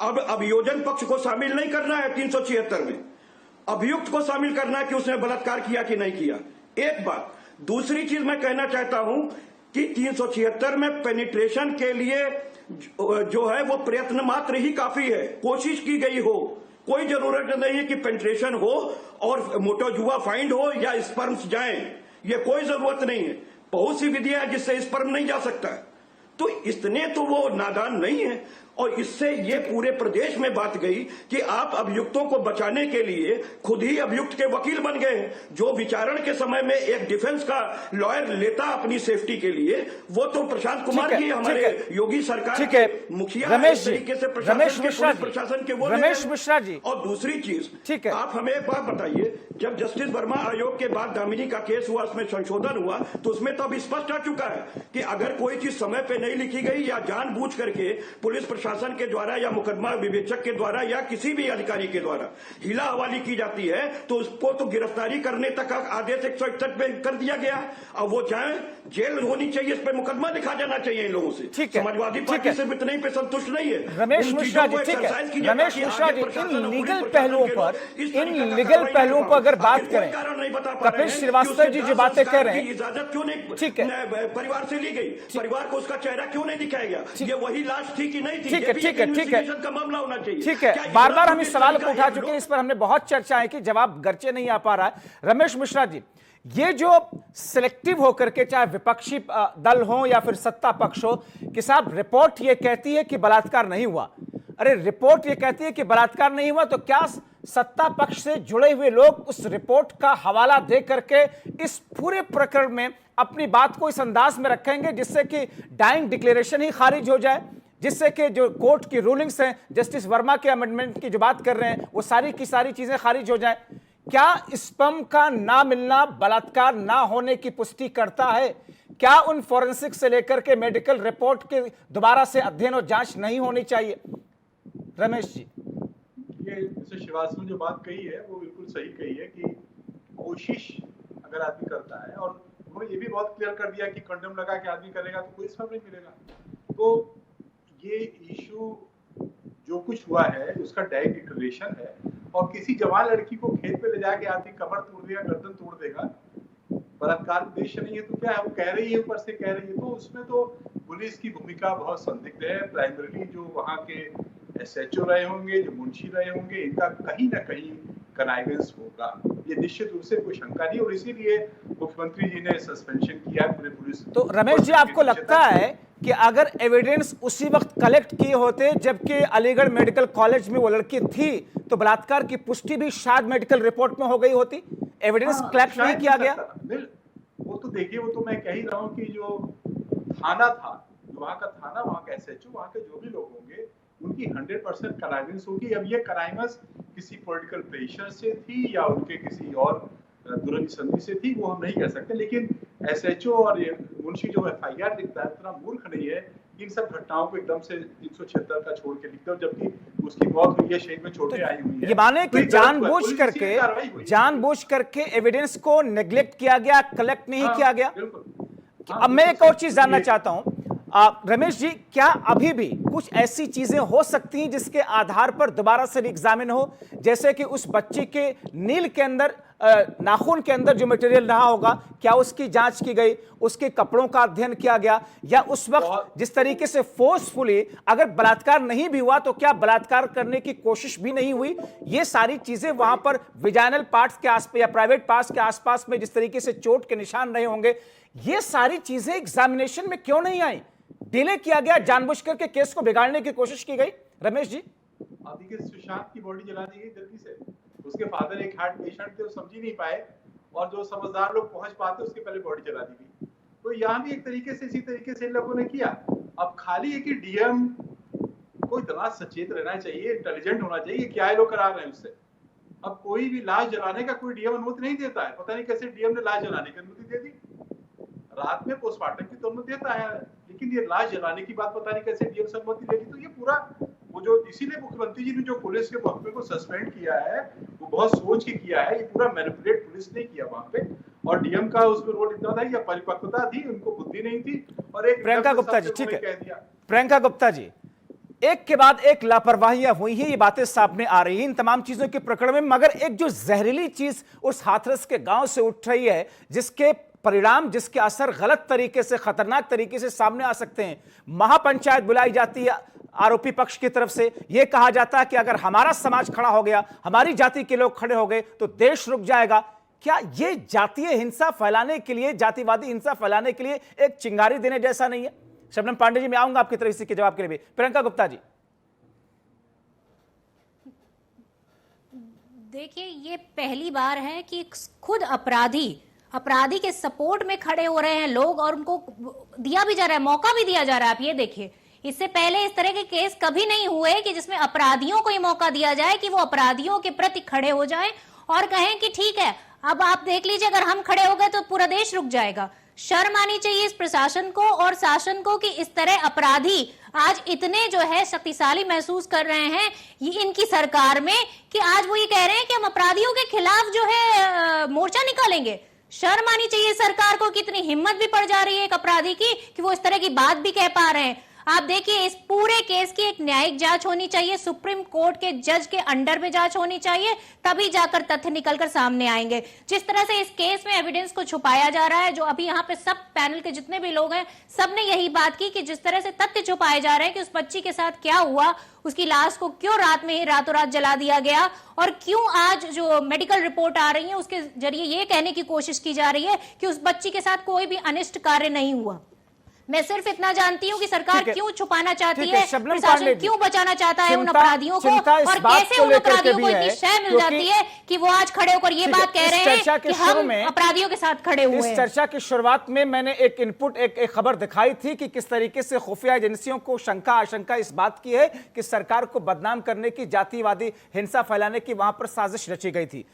अब अभियोजन पक्ष को शामिल नहीं करना है 376 में, अभियुक्त को शामिल करना है कि उसने बलात्कार किया कि नहीं किया। एक बात। दूसरी चीज मैं कहना चाहता हूं कि 376 में पेनिट्रेशन के लिए जो है वो प्रयत्न मात्र ही काफी है, कोशिश की गई हो, कोई जरूरत नहीं है कि पेनिट्रेशन हो और मोटोजुआ फाइंड हो या स्पर्म्स जाएं, ये कोई जरूरत नहीं है। बहुत सी विधियां है जिससे स्पर्म नहीं जा सकता है, तो इतने तो वो नादान नहीं है। और इससे ये पूरे प्रदेश में बात गई कि आप अभियुक्तों को बचाने के लिए खुद ही अभियुक्त के वकील बन गए हैं। जो विचारण के समय में एक डिफेंस का लॉयर लेता अपनी सेफ्टी के लिए, वो तो प्रशांत कुमार जी हमारे योगी सरकार के मुखिया रमेश तरीके से प्रशासन के वो रमेश मिश्रा जी। और दूसरी चीज, आप हमें एक बात बताइए, जब जस्टिस वर्मा आयोग के बाद दामिनी का केस हुआ, उसमें संशोधन हुआ, तो उसमें तो अब स्पष्ट आ चुका है कि अगर कोई चीज समय पे नहीं लिखी गई या जानबूझ करके पुलिस प्रशासन के द्वारा या मुकदमा विवेचक के द्वारा या किसी भी अधिकारी के द्वारा हिला हवाली की जाती है तो उसको तो गिरफ्तारी करने तक का आदेश 161 में कर दिया गया। अब वो जाए, जेल होनी चाहिए, इस पर मुकदमा लिखा जाना चाहिए इन लोगों से। ठीक है, समाजवादी पार्टी सिर्फ इतने ही पे संतुष्ट नहीं है। रमेश मिश्रा जी, ठीक है रमेश मिश्रा जी, इन लीगल पहलुओं पर अगर बात करें, कपिल श्रीवास्तव जी जो बातें कह रहे हैं, इजाजत क्यों नहीं ठीक है परिवार से ली गई, परिवार को उसका चेहरा क्यों नहीं दिखाया गया, ये वही लाश थी कि नहीं थी, ठीक है का मामला होना चाहिए। ठीक है, बार बार हम इस सवाल को उठा चुके हैं, इस पर हमने बहुत चर्चा है कि जवाब गर्चे नहीं आ पा रहा है। रमेश मिश्रा जी, ये जो सिलेक्टिव होकर के चाहे विपक्षी दल हो या फिर सत्ता पक्ष हो कि साहब रिपोर्ट ये कहती है कि बलात्कार नहीं हुआ, अरे रिपोर्ट ये कहती है कि बलात्कार नहीं हुआ, तो क्या सत्ता पक्ष से जुड़े हुए लोग उस रिपोर्ट का हवाला दे करके इस पूरे प्रकरण में अपनी बात को इस अंदाज में रखेंगे जिससे कि डाइंग डिक्लेरेशन ही खारिज हो जाए, जिससे कि जो कोर्ट की रूलिंग्स हैं, जस्टिस वर्मा के अमेंडमेंट की जो बात कर रहे हैं, वो सारी की सारी चीजें खारिज हो जाए? क्या स्पर्म का ना मिलना बलात्कार ना होने की पुष्टि करता है? क्या उन फोरेंसिक से लेकर के मेडिकल रिपोर्ट के दोबारा से अध्ययन और जांच नहीं होनी चाहिए? रमेश जी, ये जैसे श्रीवास्तव ने जो बात कही है वो बिल्कुल सही कही है कि कोशिश अगर आदमी करता है, और उन्होंने ये भी बहुत क्लियर कर दिया कि कंडम लगा के आदमी करेगा तो कोई इसमें नहीं मिलेगा। तो ये इशू जो कुछ हुआ है उसका डायरेक्ट डिक्लेरेशन है, और किसी जवान लड़की को खेत पे ले जाके आदमी कमर तोड़ देगा, गर्दन तोड़ देगा, बलात्कार उद्देश्य नहीं है तो क्या है, वो कह रही है, ऊपर से कह रही है, तो उसमें तो पुलिस की भूमिका बहुत संदिग्ध है। प्राइमरीली जो वहाँ के SHO रहे होंगे, जो मुंशी रहे होंगे, इनका कहीं ना कहीं कनाइवेंस होगा, ये निश्चित रूप से कोई शंका नहीं, और इसीलिए मुख्यमंत्री जी ने सस्पेंशन किया पूरे पुलिस। तो रमेश जी, आपको लगता है कि अगर एविडेंस उसी वक्त कलेक्ट किए होते जबकि अलीगढ़ मेडिकल कॉलेज में वो लड़की थी, तो बलात्कार की पुष्टि भी शायद मेडिकल रिपोर्ट में हो गई होती? एविडेंस कलेक्ट नहीं किया गया। वो तो देखिए, वो तो मैं कह ही रहा हूँ कि जो थाना था, वहाँ का थाना, वहाँ का SHO, वहाँ के जो भी लोग होंगे उनकी 100% कनाइवेंस होगी। अब ये कनाइवेंस किसी पॉलिटिकल प्रेशर से थी या उनके किसी और दुरभिसंधि से थी, वो हम नहीं कह सकते, लेकिन SHO और मुंशी जो FIR लिखता है उतना मूर्ख नहीं है इन सब घटनाओं को एकदम से 376 का छोड़ के लिखते हो, जबकि उसकी मौत हुई है, शरीर में चोटें आई हुई है। ये माने कि जानबूझ करके एविडेंस को नेग्लेक्ट किया गया, कलेक्ट नहीं किया गया। अब मैं एक और चीज जानना चाहता हूं रमेश जी, क्या अभी भी कुछ ऐसी चीजें हो सकती हैं जिसके आधार पर दोबारा से एग्जामिन हो, जैसे कि उस बच्ची के नील के अंदर, नाखून के अंदर जो मटेरियल रहा होगा, क्या उसकी जांच की गई, उसके कपड़ों का अध्ययन किया गया, या उस वक्त जिस तरीके से फोर्सफुली अगर बलात्कार नहीं भी हुआ तो क्या बलात्कार करने की कोशिश भी नहीं हुई? ये सारी चीजें वहां पर विजाइनल पार्ट्स के आसपास या प्राइवेट पार्ट्स के आसपास में जिस तरीके से चोट के निशान रहे होंगे, ये सारी चीजें एग्जामिनेशन में क्यों नहीं आई? डिले किया गया, जानबूझ करके केस को बिगाड़ने की कोशिश की गई। रमेश जी, देखिए, सुशांत की बॉडी जला दी गई जल्दी से, उसके फादर एक हार्ट पेशेंट थे, वो समझ ही नहीं पाए, और जो समझदार लोग पहुंच पाते उसके पहले बॉडी जला दी गई। तो यहाँ भी एक तरीके से इसी तरीके से इन लोगों ने किया। अब खाली है कि DM को इतना सचेत रहना चाहिए, इंटेलिजेंट होना चाहिए, क्या ये लोग करा रहे हैं उससे। अब कोई भी लाश जलाने का कोई DM अनुमति नहीं देता है, पता नहीं कैसे DM ने लाश जलाने की अनुमति दे दी। रात में पोस्टमार्टम की तो अनुमति देता है, लेकिन ये लाश जलाने की बात पता नहीं कैसे DM से अनुमति दे दी। तो ये पूरा वो जो, इसीलिए मुख्यमंत्री जी ने जो पुलिस के महकमे को सस्पेंड किया है वो बहुत सोच के किया है, ये पूरा मैनिपुलेट पुलिस ने किया वहां पे, और DM का उसमें रोल इतना था या परिपक्वता थी, उनको बुद्धि नहीं थी, और एक प्रियंका गुप्ता जी, ठीक है, प्रियंका गुप्ता जी, एक के बाद एक लापरवाहियां हुई है, ये बातें सामने आ रही हैं इन तमाम चीजों के प्रकरण में, मगर एक जो जहरीली चीज उस हाथरस के गांव से उठ रही है, जिसके परिणाम, जिसके असर गलत तरीके से, खतरनाक तरीके से सामने आ सकते हैं। महापंचायत बुलाई जाती है आरोपी पक्ष की तरफ से, यह कहा जाता है कि अगर हमारा समाज खड़ा हो गया, हमारी जाति के लोग खड़े हो गए तो देश रुक जाएगा। क्या यह जातीय हिंसा फैलाने के लिए, जातिवादी हिंसा फैलाने के लिए एक चिंगारी देने जैसा नहीं है? शबनम पांडे जी, मैं आऊंगा आपकी तरफ से जवाब के लिए भी। प्रियंका गुप्ता जी, देखिए, ये पहली बार है कि खुद अपराधी के सपोर्ट में खड़े हो रहे हैं लोग, और उनको दिया भी जा रहा है, मौका भी दिया जा रहा है। आप ये देखिए, इससे पहले इस तरह के केस कभी नहीं हुए कि जिसमें अपराधियों को ये मौका दिया जाए कि वो अपराधियों के प्रति खड़े हो जाएं और कहें कि ठीक है, अब आप देख लीजिए, अगर हम खड़े हो गए तो पूरा देश रुक जाएगा। शर्म आनी चाहिए इस प्रशासन को और शासन को कि इस तरह अपराधी आज इतने जो है शक्तिशाली महसूस कर रहे हैं ये इनकी सरकार में कि आज वो ये कह रहे हैं कि हम अपराधियों के खिलाफ जो है मोर्चा निकालेंगे। शर्म आनी चाहिए सरकार को कि इतनी हिम्मत भी पड़ जा रही है एक अपराधी की कि वो इस तरह की बात भी कह पा रहे हैं। आप देखिए इस पूरे केस की एक न्यायिक जांच होनी चाहिए, सुप्रीम कोर्ट के जज के अंडर में जांच होनी चाहिए, तभी जाकर तथ्य निकलकर सामने आएंगे। जिस तरह से इस केस में एविडेंस को छुपाया जा रहा है, जो अभी यहाँ पे सब पैनल के जितने भी लोग हैं सबने यही बात की कि जिस तरह से तथ्य छुपाए जा रहे हैं कि उस बच्ची के साथ क्या हुआ, उसकी लाश को क्यों रात में ही रातों रात जला दिया गया और क्यों आज जो मेडिकल रिपोर्ट आ रही है उसके जरिए ये कहने की कोशिश की जा रही है कि उस बच्ची के साथ कोई भी अनिष्ट कार्य नहीं हुआ। मैं सिर्फ इतना जानती हूँ कि सरकार क्यों छुपाना चाहती है, प्रशासन क्यों बचाना चाहता है उन अपराधियों को और कैसे उन अपराधियों को इतनी शय मिल जाती है कि वो आज खड़े होकर ये बात कह रहे हैं कि हम अपराधियों के साथ खड़े हुए हैं। इस चर्चा की शुरुआत में मैंने एक इनपुट एक खबर दिखाई थी कि किस तरीके से खुफिया एजेंसियों को आशंका इस बात की है कि सरकार को बदनाम करने की, जातिवादी हिंसा फैलाने की वहां पर साजिश रची गई थी।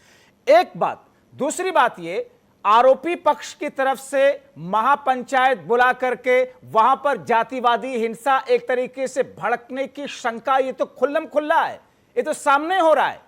एक बात, दूसरी बात ये आरोपी पक्ष की तरफ से महापंचायत बुला करके वहां पर जातिवादी हिंसा एक तरीके से भड़कने की शंका, ये तो खुल्लम खुल्ला है, ये तो सामने हो रहा है।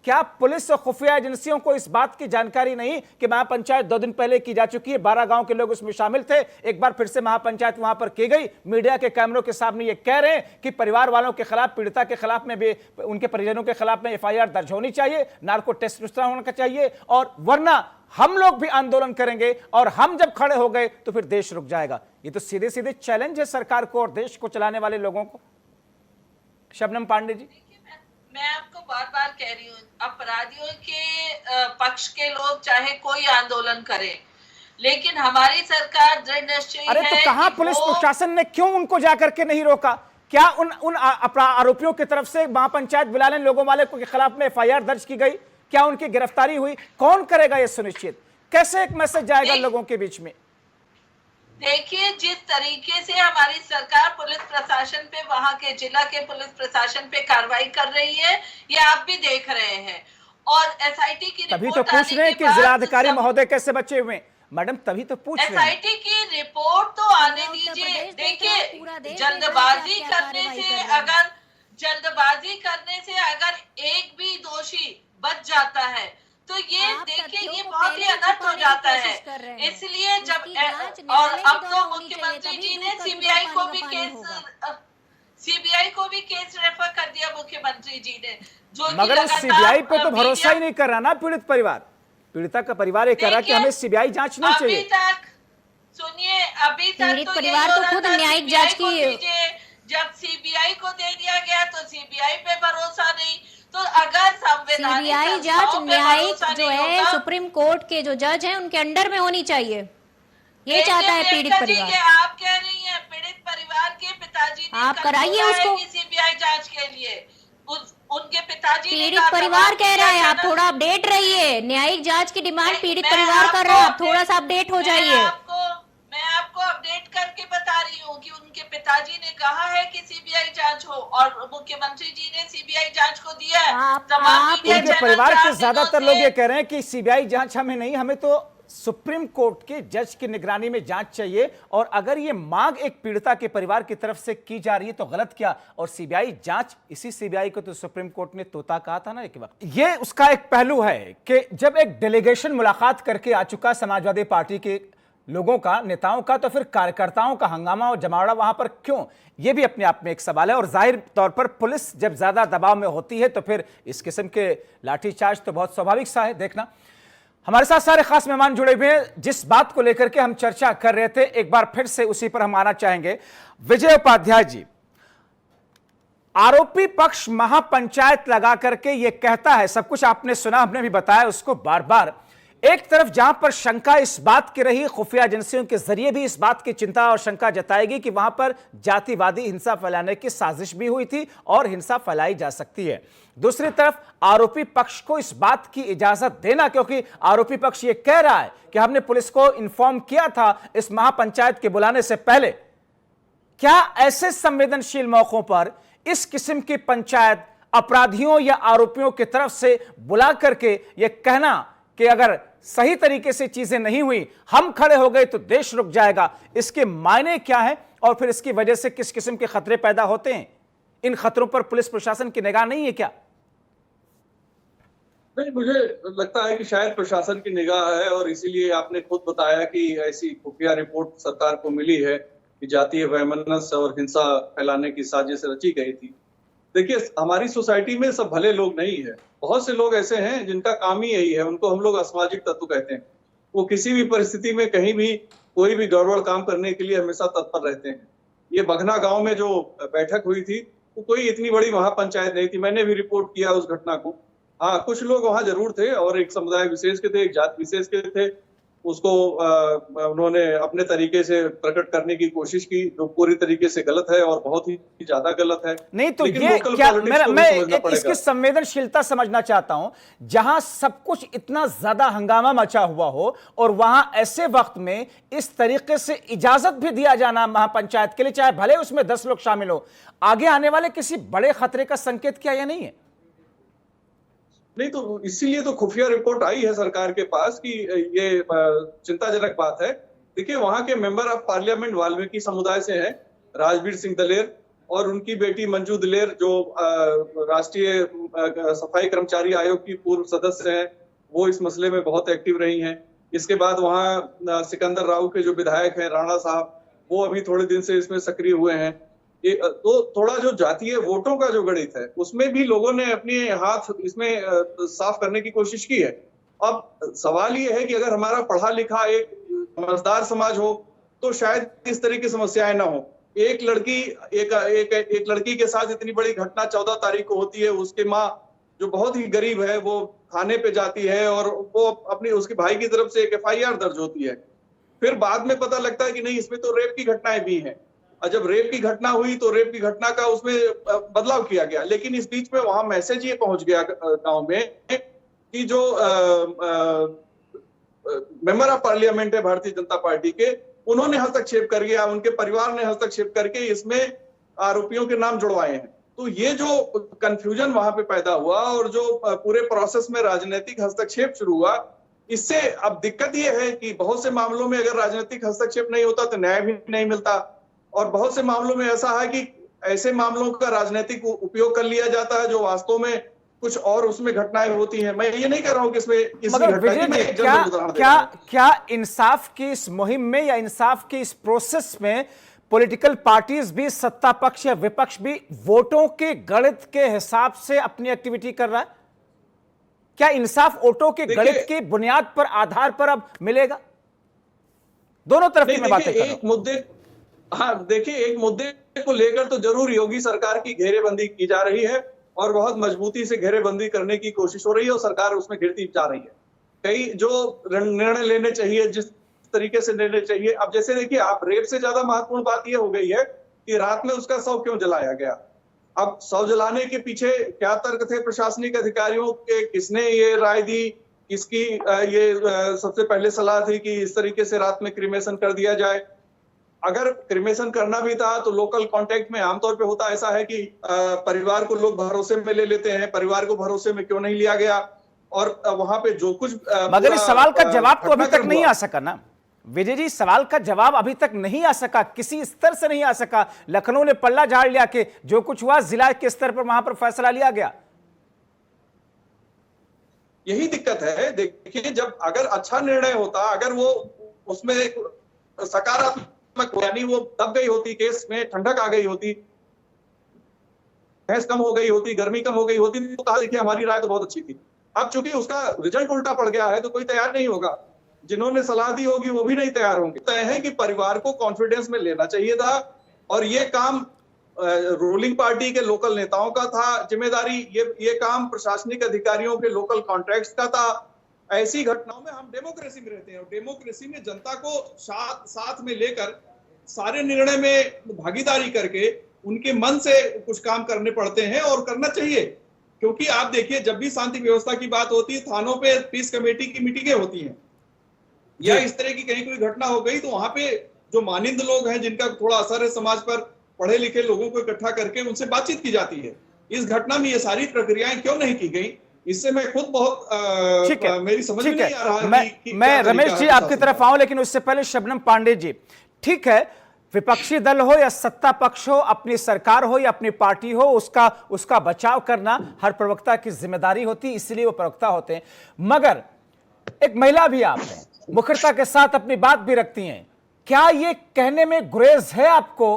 क्या पुलिस और खुफिया एजेंसियों को इस बात की जानकारी नहीं कि महापंचायत 2 दिन पहले की जा चुकी है, 12 गांव के लोग उसमें शामिल थे, एक बार फिर से महापंचायत वहां पर की गई, मीडिया के कैमरों के सामने ये कह रहे हैं कि परिवार वालों के खिलाफ, पीड़िता के खिलाफ में भी, उनके परिजनों के खिलाफ में FIR दर्ज होनी चाहिए, नार्को टेस्ट दूसरा होना चाहिए और वरना हम लोग भी आंदोलन करेंगे और हम जब खड़े हो गए तो फिर देश रुक जाएगा। ये तो सीधे सीधे चैलेंज है सरकार को और देश को चलाने वाले लोगों को। शबनम पांडे जी, मैं आपको बार बार कह रही हूँ, अपराधियों के पक्ष के लोग चाहे कोई आंदोलन करे, लेकिन हमारी सरकार दृढ़ निश्चयी है। अरे तो कहां पुलिस प्रशासन ने क्यों उनको जाकर के नहीं रोका? क्या उन आरोपियों की तरफ से महापंचायत बुलाने लोगों वाले के खिलाफ में FIR दर्ज की गई? क्या उनकी गिरफ्तारी हुई? कौन करेगा यह सुनिश्चित? कैसे एक मैसेज जाएगा लोगों के बीच में? देखिए, जिस तरीके से हमारी सरकार पुलिस प्रशासन पे, वहां के जिला के पुलिस प्रशासन पे कार्रवाई कर रही है, ये आप भी देख रहे हैं। और SIT की तभी तो पूछ रहे हैं कि जिलाधिकारी महोदय कैसे बचे हुए? मैडम तभी तो पूछ रहे हैं। SIT की रिपोर्ट तो आने दीजिए। देखिए, जल्दबाजी करने से अगर एक भी दोषी बच जाता है तो ये देखिए ये बहुत ही अनर्थ हो जाता है। इसलिए जब और अब तो मुख्यमंत्री जी ने CBI को भी केस रेफर कर दिया मुख्यमंत्री जी ने, जो मगर CBI पे तो भरोसा ही नहीं कर रहा ना पीड़ित परिवार, पीड़िता का परिवार ये कह रहा कि हमें CBI जांच नहीं चाहिए। अभी तक सुनिए, अभी तक तो परिवार तो खुद न्यायिक जांच की, जब CBI को दे दिया गया तो CBI पे भरोसा नहीं, तो अगर संवैधानिक CBI जांच न्यायिक जो है सुप्रीम कोर्ट के जो जज हैं उनके अंडर में होनी चाहिए, ये चाहता है पीड़ित परिवार। आप कह रही हैं पीड़ित परिवार के पिताजी ने आप कराइए उसको CBI जांच के लिए, उनके पिताजी पीड़ित परिवार कह रहा है। आप थोड़ा अपडेट रहिए, न्यायिक जांच की डिमांड पीड़ित परिवार कर रहा है, आप थोड़ा सा अपडेट हो जाइए। मैं आपको अपडेट करके बता रही हूँ कि उनके पिताजी ने कहा है कि CBI जांच हो और मुख्यमंत्री जी ने CBI जांच को दिया है। उनके परिवार के ज्यादातर लोग ये कह रहे हैं कि CBI जांच हमें नहीं, हमें तो सुप्रीम कोर्ट के जज की निगरानी में जांच चाहिए। और अगर ये मांग एक पीड़िता के परिवार की तरफ से की जा रही है तो गलत क्या? और CBI जांच, इसी CBI को तो सुप्रीम कोर्ट ने तोता कहा था ना एक वक्त। ये उसका एक पहलू है कि जब एक डेलीगेशन मुलाकात करके आ चुका समाजवादी पार्टी के लोगों का, नेताओं का, तो फिर कार्यकर्ताओं का हंगामा और जमावड़ा वहां पर क्यों? यह भी अपने आप में एक सवाल है। और जाहिर तौर पर पुलिस जब ज्यादा दबाव में होती है तो फिर इस किस्म के लाठीचार्ज तो बहुत स्वाभाविक सा है देखना। हमारे साथ सारे खास मेहमान जुड़े हुए हैं। जिस बात को लेकर के हम चर्चा कर रहे थे, एक बार फिर से उसी पर हम आना चाहेंगे। विजय उपाध्याय जी, आरोपी पक्ष महापंचायत लगा करके ये कहता है, सब कुछ आपने सुना, हमने भी बताया उसको बार बार। एक तरफ जहां पर शंका इस बात की रही, खुफिया एजेंसियों के जरिए भी इस बात की चिंता और शंका जताएगी कि वहां पर जातिवादी हिंसा फैलाने की साजिश भी हुई थी और हिंसा फैलाई जा सकती है। दूसरी तरफ आरोपी पक्ष को इस बात की इजाजत देना, क्योंकि आरोपी पक्ष ये कह रहा है कि हमने पुलिस को इन्फॉर्म किया था इस महापंचायत के बुलाने से पहले। क्या ऐसे संवेदनशील मौकों पर इस किस्म की पंचायत अपराधियों या आरोपियों की तरफ से बुला करके यह कहना कि अगर सही तरीके से चीजें नहीं हुई, हम खड़े हो गए तो देश रुक जाएगा, इसके मायने क्या है और फिर इसकी वजह से किस किस्म के खतरे पैदा होते हैं? इन खतरों पर पुलिस प्रशासन की निगाह नहीं है क्या? नहीं, मुझे लगता है कि शायद प्रशासन की निगाह है, और इसीलिए आपने खुद बताया कि ऐसी खुफिया रिपोर्ट सरकार को मिली है कि जातीय वैमनस्य और हिंसा फैलाने की साजिश रची गई थी। देखिए, हमारी सोसाइटी में सब भले लोग नहीं है, बहुत से लोग ऐसे हैं जिनका काम ही यही है, उनको हम लोग असामाजिक तत्व कहते हैं। वो किसी भी परिस्थिति में कहीं भी कोई भी गड़बड़ काम करने के लिए हमेशा तत्पर रहते हैं। ये बघना गांव में जो बैठक हुई थी वो कोई इतनी बड़ी महापंचायत नहीं थी, मैंने भी रिपोर्ट किया उस घटना को। हाँ, कुछ लोग वहां जरूर थे और एक समुदाय विशेष के थे, एक जात विशेष के थे, उसको उन्होंने अपने तरीके से प्रकट करने की कोशिश की, जो पूरी तरीके से गलत है और बहुत ही ज्यादा गलत है। नहीं तो ये क्या, मैं इसकी संवेदनशीलता समझना चाहता हूं, जहां सब कुछ इतना ज्यादा हंगामा मचा हुआ हो और वहां ऐसे वक्त में इस तरीके से इजाजत भी दिया जाना महापंचायत के लिए, चाहे भले उसमें 10 लोग शामिल हो, आगे आने वाले किसी बड़े खतरे का संकेत क्या या नहीं है? नहीं, तो इसीलिए तो खुफिया रिपोर्ट आई है सरकार के पास कि ये चिंताजनक बात है। देखिए, वहां के मेंबर ऑफ पार्लियामेंट वाल्मीकि समुदाय से हैं, राजवीर सिंह दलेर, और उनकी बेटी मंजू दलेर जो राष्ट्रीय सफाई कर्मचारी आयोग की पूर्व सदस्य हैं, वो इस मसले में बहुत एक्टिव रही हैं। इसके बाद वहां सिकंदर राव के जो विधायक हैं, राणा साहब, वो अभी थोड़े दिन से इसमें सक्रिय हुए हैं। तो थोड़ा जो जातीय वोटों का जो गणित है, उसमें भी लोगों ने अपने हाथ इसमें साफ करने की कोशिश की है। अब सवाल ये है कि अगर हमारा पढ़ा लिखा एक समझदार समाज हो तो शायद इस तरह की समस्याएं ना हो। एक लड़की के साथ इतनी बड़ी घटना 14 तारीख को होती है, उसकी माँ जो बहुत ही गरीब है वो थाने पे जाती है और वो अपनी उसके भाई की तरफ से एक FIR दर्ज होती है। फिर बाद में पता लगता है कि नहीं, इसमें तो रेप की घटनाएं भी हैं। और जब रेप की घटना हुई तो रेप की घटना का उसमें बदलाव किया गया, लेकिन इस बीच में वहां मैसेज ये पहुंच गया गांव में कि जो मेंबर ऑफ पार्लियामेंट है भारतीय जनता पार्टी के, उन्होंने हस्तक्षेप कर गया, उनके परिवार ने हस्तक्षेप करके इसमें आरोपियों के नाम जुड़वाए हैं। तो ये जो कंफ्यूजन वहां पे पैदा हुआ और जो पूरे प्रोसेस में राजनीतिक हस्तक्षेप शुरू हुआ, इससे अब दिक्कत ये है कि बहुत से मामलों में अगर राजनीतिक हस्तक्षेप नहीं होता तो न्याय भी नहीं मिलता, और बहुत से मामलों में ऐसा है कि ऐसे मामलों का राजनीतिक उपयोग कर लिया जाता है जो वास्तव में कुछ और उसमें घटनाएं होती हैं। मैं ये नहीं कह रहा हूं कि इसमें क्या इंसाफ की इस मुहिम में या इंसाफ की इस प्रोसेस में पॉलिटिकल पार्टीज भी, सत्ता पक्ष या विपक्ष भी वोटों के गणित के हिसाब से अपनी एक्टिविटी कर रहा है? क्या इंसाफ वोटों के गणित की बुनियाद पर, आधार पर अब मिलेगा? दोनों तरफ की मैं बातें कर रहा हूं। हाँ, देखिए, एक मुद्दे को लेकर तो जरूर योगी सरकार की घेरेबंदी की जा रही है और बहुत मजबूती से घेरेबंदी करने की कोशिश हो रही है और सरकार उसमें घिरती जा रही है। कई जो निर्णय लेने चाहिए, जिस तरीके से निर्णय चाहिए, अब जैसे देखिए, आप रेप से ज्यादा महत्वपूर्ण बात यह हो गई है कि रात में उसका शव क्यों जलाया गया। अब शव जलाने के पीछे क्या तर्क थे प्रशासनिक अधिकारियों के, किसने ये राय दी, किसकी ये सबसे पहले सलाह थी कि इस तरीके से रात में क्रिमेशन कर दिया जाए। अगर क्रिमेशन करना भी था तो लोकल कांटेक्ट में आमतौर पे होता ऐसा है कि परिवार को लोग भरोसे में ले लेते हैं, परिवार को भरोसे में क्यों नहीं लिया गया, और वहां पे जो कुछ मगर इस सवाल का जवाब तो अभी तक नहीं आ सका ना विजय जी, सवाल का जवाब अभी तक नहीं आ सका, किसी स्तर से नहीं आ सका। लखनऊ ने पल्ला झाड़ लिया कि जो कुछ हुआ जिला के स्तर पर वहां पर फैसला लिया गया। यही दिक्कत है। देखिए, जब अगर अच्छा निर्णय होता, अगर वो उसमें सकारात्मक, यानी वो दब गई होती, केस में ठंडक आ गई होती, बहस कम हो गई होती, गर्मी कम हो गई होती, तो कहा देखिए हमारी राय तो बहुत अच्छी थी। अब चूंकि उसका रिजल्ट उल्टा पड़ गया है तो कोई तैयार नहीं होगा, जिन्होंने सलाह दी होगी वो भी नहीं तैयार होंगे। तय है कि परिवार को कॉन्फिडेंस में लेना चाहिए था और ये काम रूलिंग पार्टी के लोकल नेताओं का था जिम्मेदारी, ये काम प्रशासनिक अधिकारियों के लोकल कॉन्ट्रैक्ट्स का था। ऐसी घटनाओं में हम डेमोक्रेसी में रहते हैं और डेमोक्रेसी में जनता को साथ में लेकर सारे निर्णय में भागीदारी करके उनके मन से कुछ काम करने पड़ते हैं और करना चाहिए। क्योंकि आप देखिए, जब भी शांति व्यवस्था की बात होती है, थानों पे पीस कमेटी की मीटिंगें होती हैं, या इस तरह की कहीं कोई घटना हो गई तो वहां पे जो मानिंद लोग हैं, जिनका थोड़ा असर है समाज पर, पढ़े लिखे लोगों को इकट्ठा करके उनसे बातचीत की जाती है। इस घटना में ये सारी प्रक्रियाएं क्यों नहीं की गई? इससे मैं खुद बहुत ठीक है, मेरी समझ में ठीक नहीं आ रहा है। कि मैं क्या रमेश तरीका जी है आपकी प्रशासन तरफ का। आऊं, लेकिन उससे पहले शबनम पांडे जी, ठीक है, विपक्षी दल हो या सत्ता पक्ष हो, अपनी सरकार हो या अपनी पार्टी हो, उसका बचाव करना हर प्रवक्ता की जिम्मेदारी होती, इसलिए वो प्रवक्ता होते हैं। मगर एक महिला भी आप हैं, मुखरता के साथ अपनी बात भी रखती हैं, क्या ये कहने में गुरेज है आपको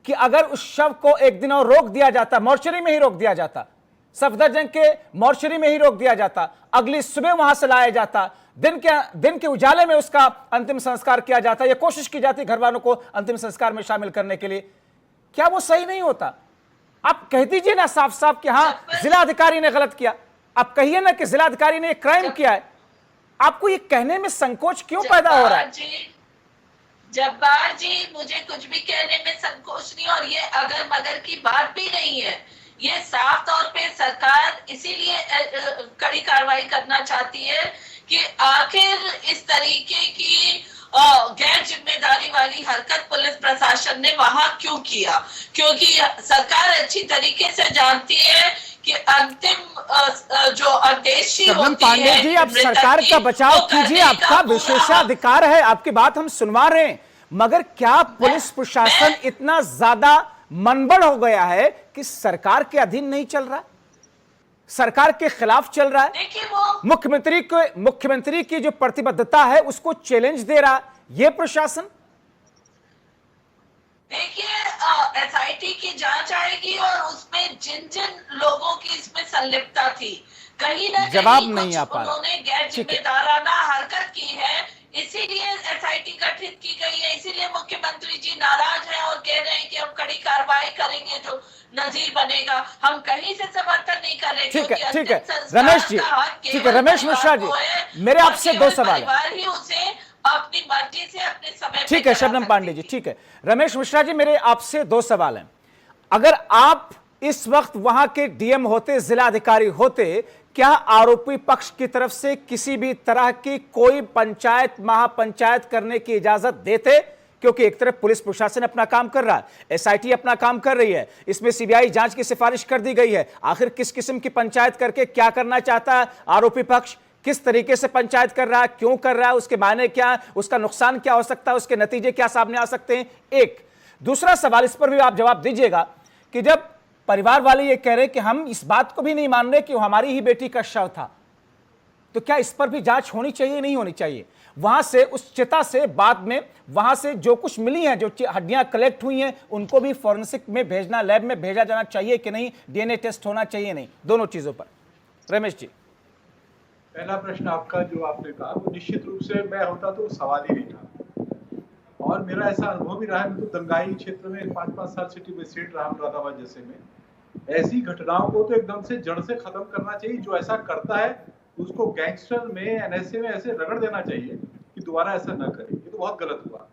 कि अगर उस शव को एक दिन और रोक दिया जाता, मोर्चरी में ही रोक दिया जाता, सफदरजंग के मोर्चरी में ही रोक दिया जाता, अगली सुबह वहां से लाया जाता, दिन के उजाले में उसका अंतिम संस्कार किया जाता, या कोशिश की जाती घर वालों को अंतिम संस्कार में शामिल करने के लिए, क्या वो सही नहीं होता? आप कह दीजिए ना साफ साफ कि हाँ जिलाधिकारी ने गलत किया, आप कहिए ना कि जिलाधिकारी ने क्राइम किया है। आपको ये कहने में संकोच क्यों पैदा हो रहा है? जब्बार जी, मुझे कुछ भी कहने में संकोच नहीं, और ये अगर मगर की बात भी नहीं है। ये साफ तौर पे सरकार इसीलिए कड़ी कार्रवाई करना चाहती है कि आखिर इस तरीके की गैर जिम्मेदारी वाली हरकत पुलिस प्रशासन ने वहां क्यों किया, क्योंकि सरकार अच्छी तरीके से जानती है कि अंतिम जो अंत्येष्टि शबनम होती पांडे है जी, आप सरकार का बचाव कीजिए, आपका विशेषाधिकार है, आपकी बात हम सुनवा रहे हैं, मगर क्या पुलिस प्रशासन इतना ज्यादा मनबड़ हो गया है कि सरकार के अधीन नहीं चल रहा, सरकार के खिलाफ चल रहा है? देखिए, वो मुख्यमंत्री की जो प्रतिबद्धता है उसको चैलेंज दे रहा ये प्रशासन? देखिए, एसआईटी की जांच आएगी और उसमें जिन जिन लोगों की इसमें संलिप्तता थी, कहीं ना जवाब कहीं नहीं आ पा रहा। उन्होंने गैर जिम्मेदाराना हरकत की है, इसीलिए एसआईटी गठित की गई है, इसीलिए मुख्यमंत्री जी नाराज हैं और कह रहे हैं कि हम कड़ी कार्रवाई करेंगे जो नजीर बनेगा। हम कहीं से समर्थन नहीं कर रहे। ठीक है, ठीक है रमेश जी, ठीक है रमेश मिश्रा जी, मेरे आपसे दो सवाल है। ही उसे अपनी मर्जी से अपने समय, ठीक है शबनम पांडे जी, ठीक है रमेश मिश्रा जी, मेरे आपसे दो सवाल हैं। अगर आप इस वक्त वहां के डीएम होते, जिलाधिकारी होते, क्या आरोपी पक्ष की तरफ से किसी भी तरह की कोई पंचायत, महापंचायत करने की इजाजत देते? क्योंकि एक तरफ पुलिस प्रशासन अपना काम कर रहा है, एसआईटी अपना काम कर रही है, इसमें सीबीआई जांच की सिफारिश कर दी गई है। आखिर किस किस्म की पंचायत करके क्या करना चाहता है आरोपी पक्ष, किस तरीके से पंचायत कर रहा है, क्यों कर रहा है, उसके मायने क्या, उसका नुकसान क्या हो सकता है, उसके नतीजे क्या सामने आ सकते हैं? एक दूसरा सवाल, इस पर भी आप जवाब दीजिएगा कि जब परिवार वाले ये कह रहे हैं कि हम इस बात को भी नहीं मान रहे कि वो हमारी ही बेटी का शव था, तो क्या इस पर भी जांच होनी चाहिए, नहीं होनी चाहिए? वहां से, उस चिता से बाद में वहां से जो कुछ मिली है, जो हड्डियां कलेक्ट हुई हैं, उनको भी फॉरेंसिक में भेजना, लैब में भेजा जाना चाहिए कि नहीं, डीएनए टेस्ट होना चाहिए नहीं, दोनों चीजों पर रमेश जी। पहला प्रश्न आपका जो आपने कहा वो निश्चित रूप से मैं होता तो सवाल ही नहीं था, और मेरा ऐसा अनुभव भी रहा है। मैं तो दंगाई क्षेत्र में 5-5 साल सिटी मजिस्ट्रेट रहा, मुरादाबाद जैसे में। ऐसी घटनाओं को तो एकदम से जड़ से खत्म करना चाहिए। जो ऐसा करता है उसको गैंगस्टर में, एनएसए में ऐसे रगड़ देना चाहिए कि दोबारा ऐसा न करे। ये तो बहुत गलत हुआ।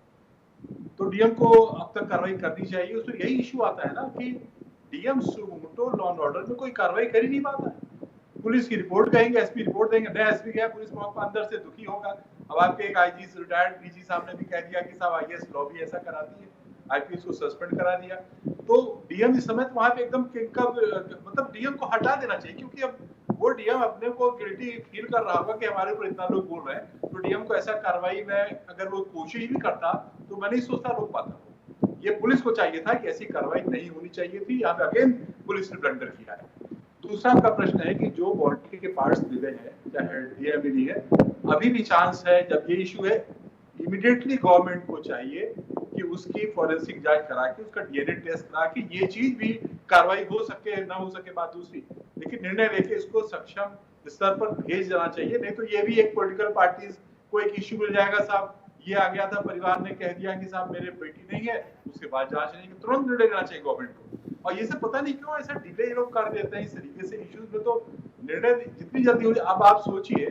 तो डीएम को अब तक कार्रवाई करनी चाहिए। उसमें यही इश्यू आता है ना कि DM suo motu law and order में कोई कार्रवाई कर ही नहीं पाता है। पुलिस की रिपोर्ट कहेंगे, एसपी रिपोर्ट देंगे, नया एसपी गया, पुलिस को अंदर से दुखी होगा। अब आपके एक आईजी रिटायर्ड डीजी साहब ने भी कह दिया कि साहब आईएएस लॉबी ऐसा कराती है, आईपीएस को सस्पेंड करा दिया। तो डीएम इस समय वहां पे एकदम मतलब डीएम को हटा देना चाहिए, क्योंकि अब वो डीएम अपने को गिल्टी फील कर रहा होगा कि हमारे ऊपर इतना लोग बोल रहे हैं। तो डीएम को ऐसा कार्रवाई में अगर वो कोशिश भी करता तो मैं नहीं सोचता रोक पाता। ये पुलिस को चाहिए था कि ऐसी कार्रवाई नहीं होनी चाहिए थी। यहाँ पे अगेन पुलिस ने ब्लंडर किया है। दूसरा आपका प्रश्न है कि जो बॉडी के पार्ट्स मिले हैं, चाहे डीएम नहीं है, अभी भी चांस है। जब ये इशू है, इमीडिएटली गवर्नमेंट को चाहिए कि उसकी फॉरेंसिक जांच करा के, उसका डीएनए टेस्ट करा के, ये चीज भी कार्रवाई हो सके ना हो सके बात दूसरी, लेकिन निर्णय लेके इसको सक्षम स्तर पर भेज देना चाहिए। नहीं तो ये भी एक पॉलिटिकल पार्टीज को एक इश्यू मिल जाएगा, साहब ये आ गया था, परिवार ने कह दिया कि साहब मेरे बेटी नहीं है, उसके बाद जांच नहीं, तुरंत निर्णय लेना चाहिए गवर्नमेंट को। और ये सब पता नहीं क्यों ऐसा डिले लोग कर देते हैं इस तरीके से इश्यूज में। तो निर्णय जितनी जल्दी हो जाए। अब आप सोचिए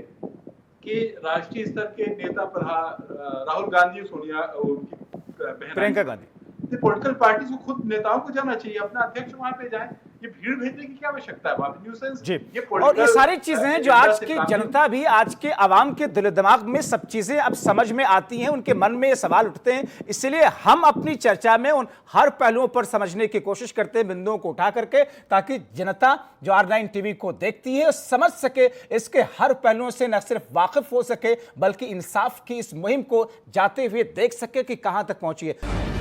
कि राष्ट्रीय स्तर के नेता राहुल गांधी, सोनिया, उनकी बहन प्रियंका गांधी, पॉलिटिकल पार्टीज को खुद नेताओं को जाना चाहिए, अपना अध्यक्ष वहां पे जाए। ये भीड़ भेजने की क्या आवश्यकता है? वहां पे न्यूसेंस जी, ये और ये political सारी चीजें हैं जो agenda आज से की काम जनता भी, आज के आवाम के दिल दिमाग में सब चीजें अब समझ में आती हैं, उनके मन में ये सवाल उठते हैं। इसलिए हम अपनी चर्चा में उन हर पहलुओं पर समझने की कोशिश करते हैं, बिंदुओं को उठा करके, ताकि जनता जो R9 टीवी को देखती है समझ सके, इसके हर पहलुओं से न सिर्फ वाकिफ हो सके बल्कि इंसाफ की इस मुहिम को जाते हुए देख सके कि कहां तक पहुंची है।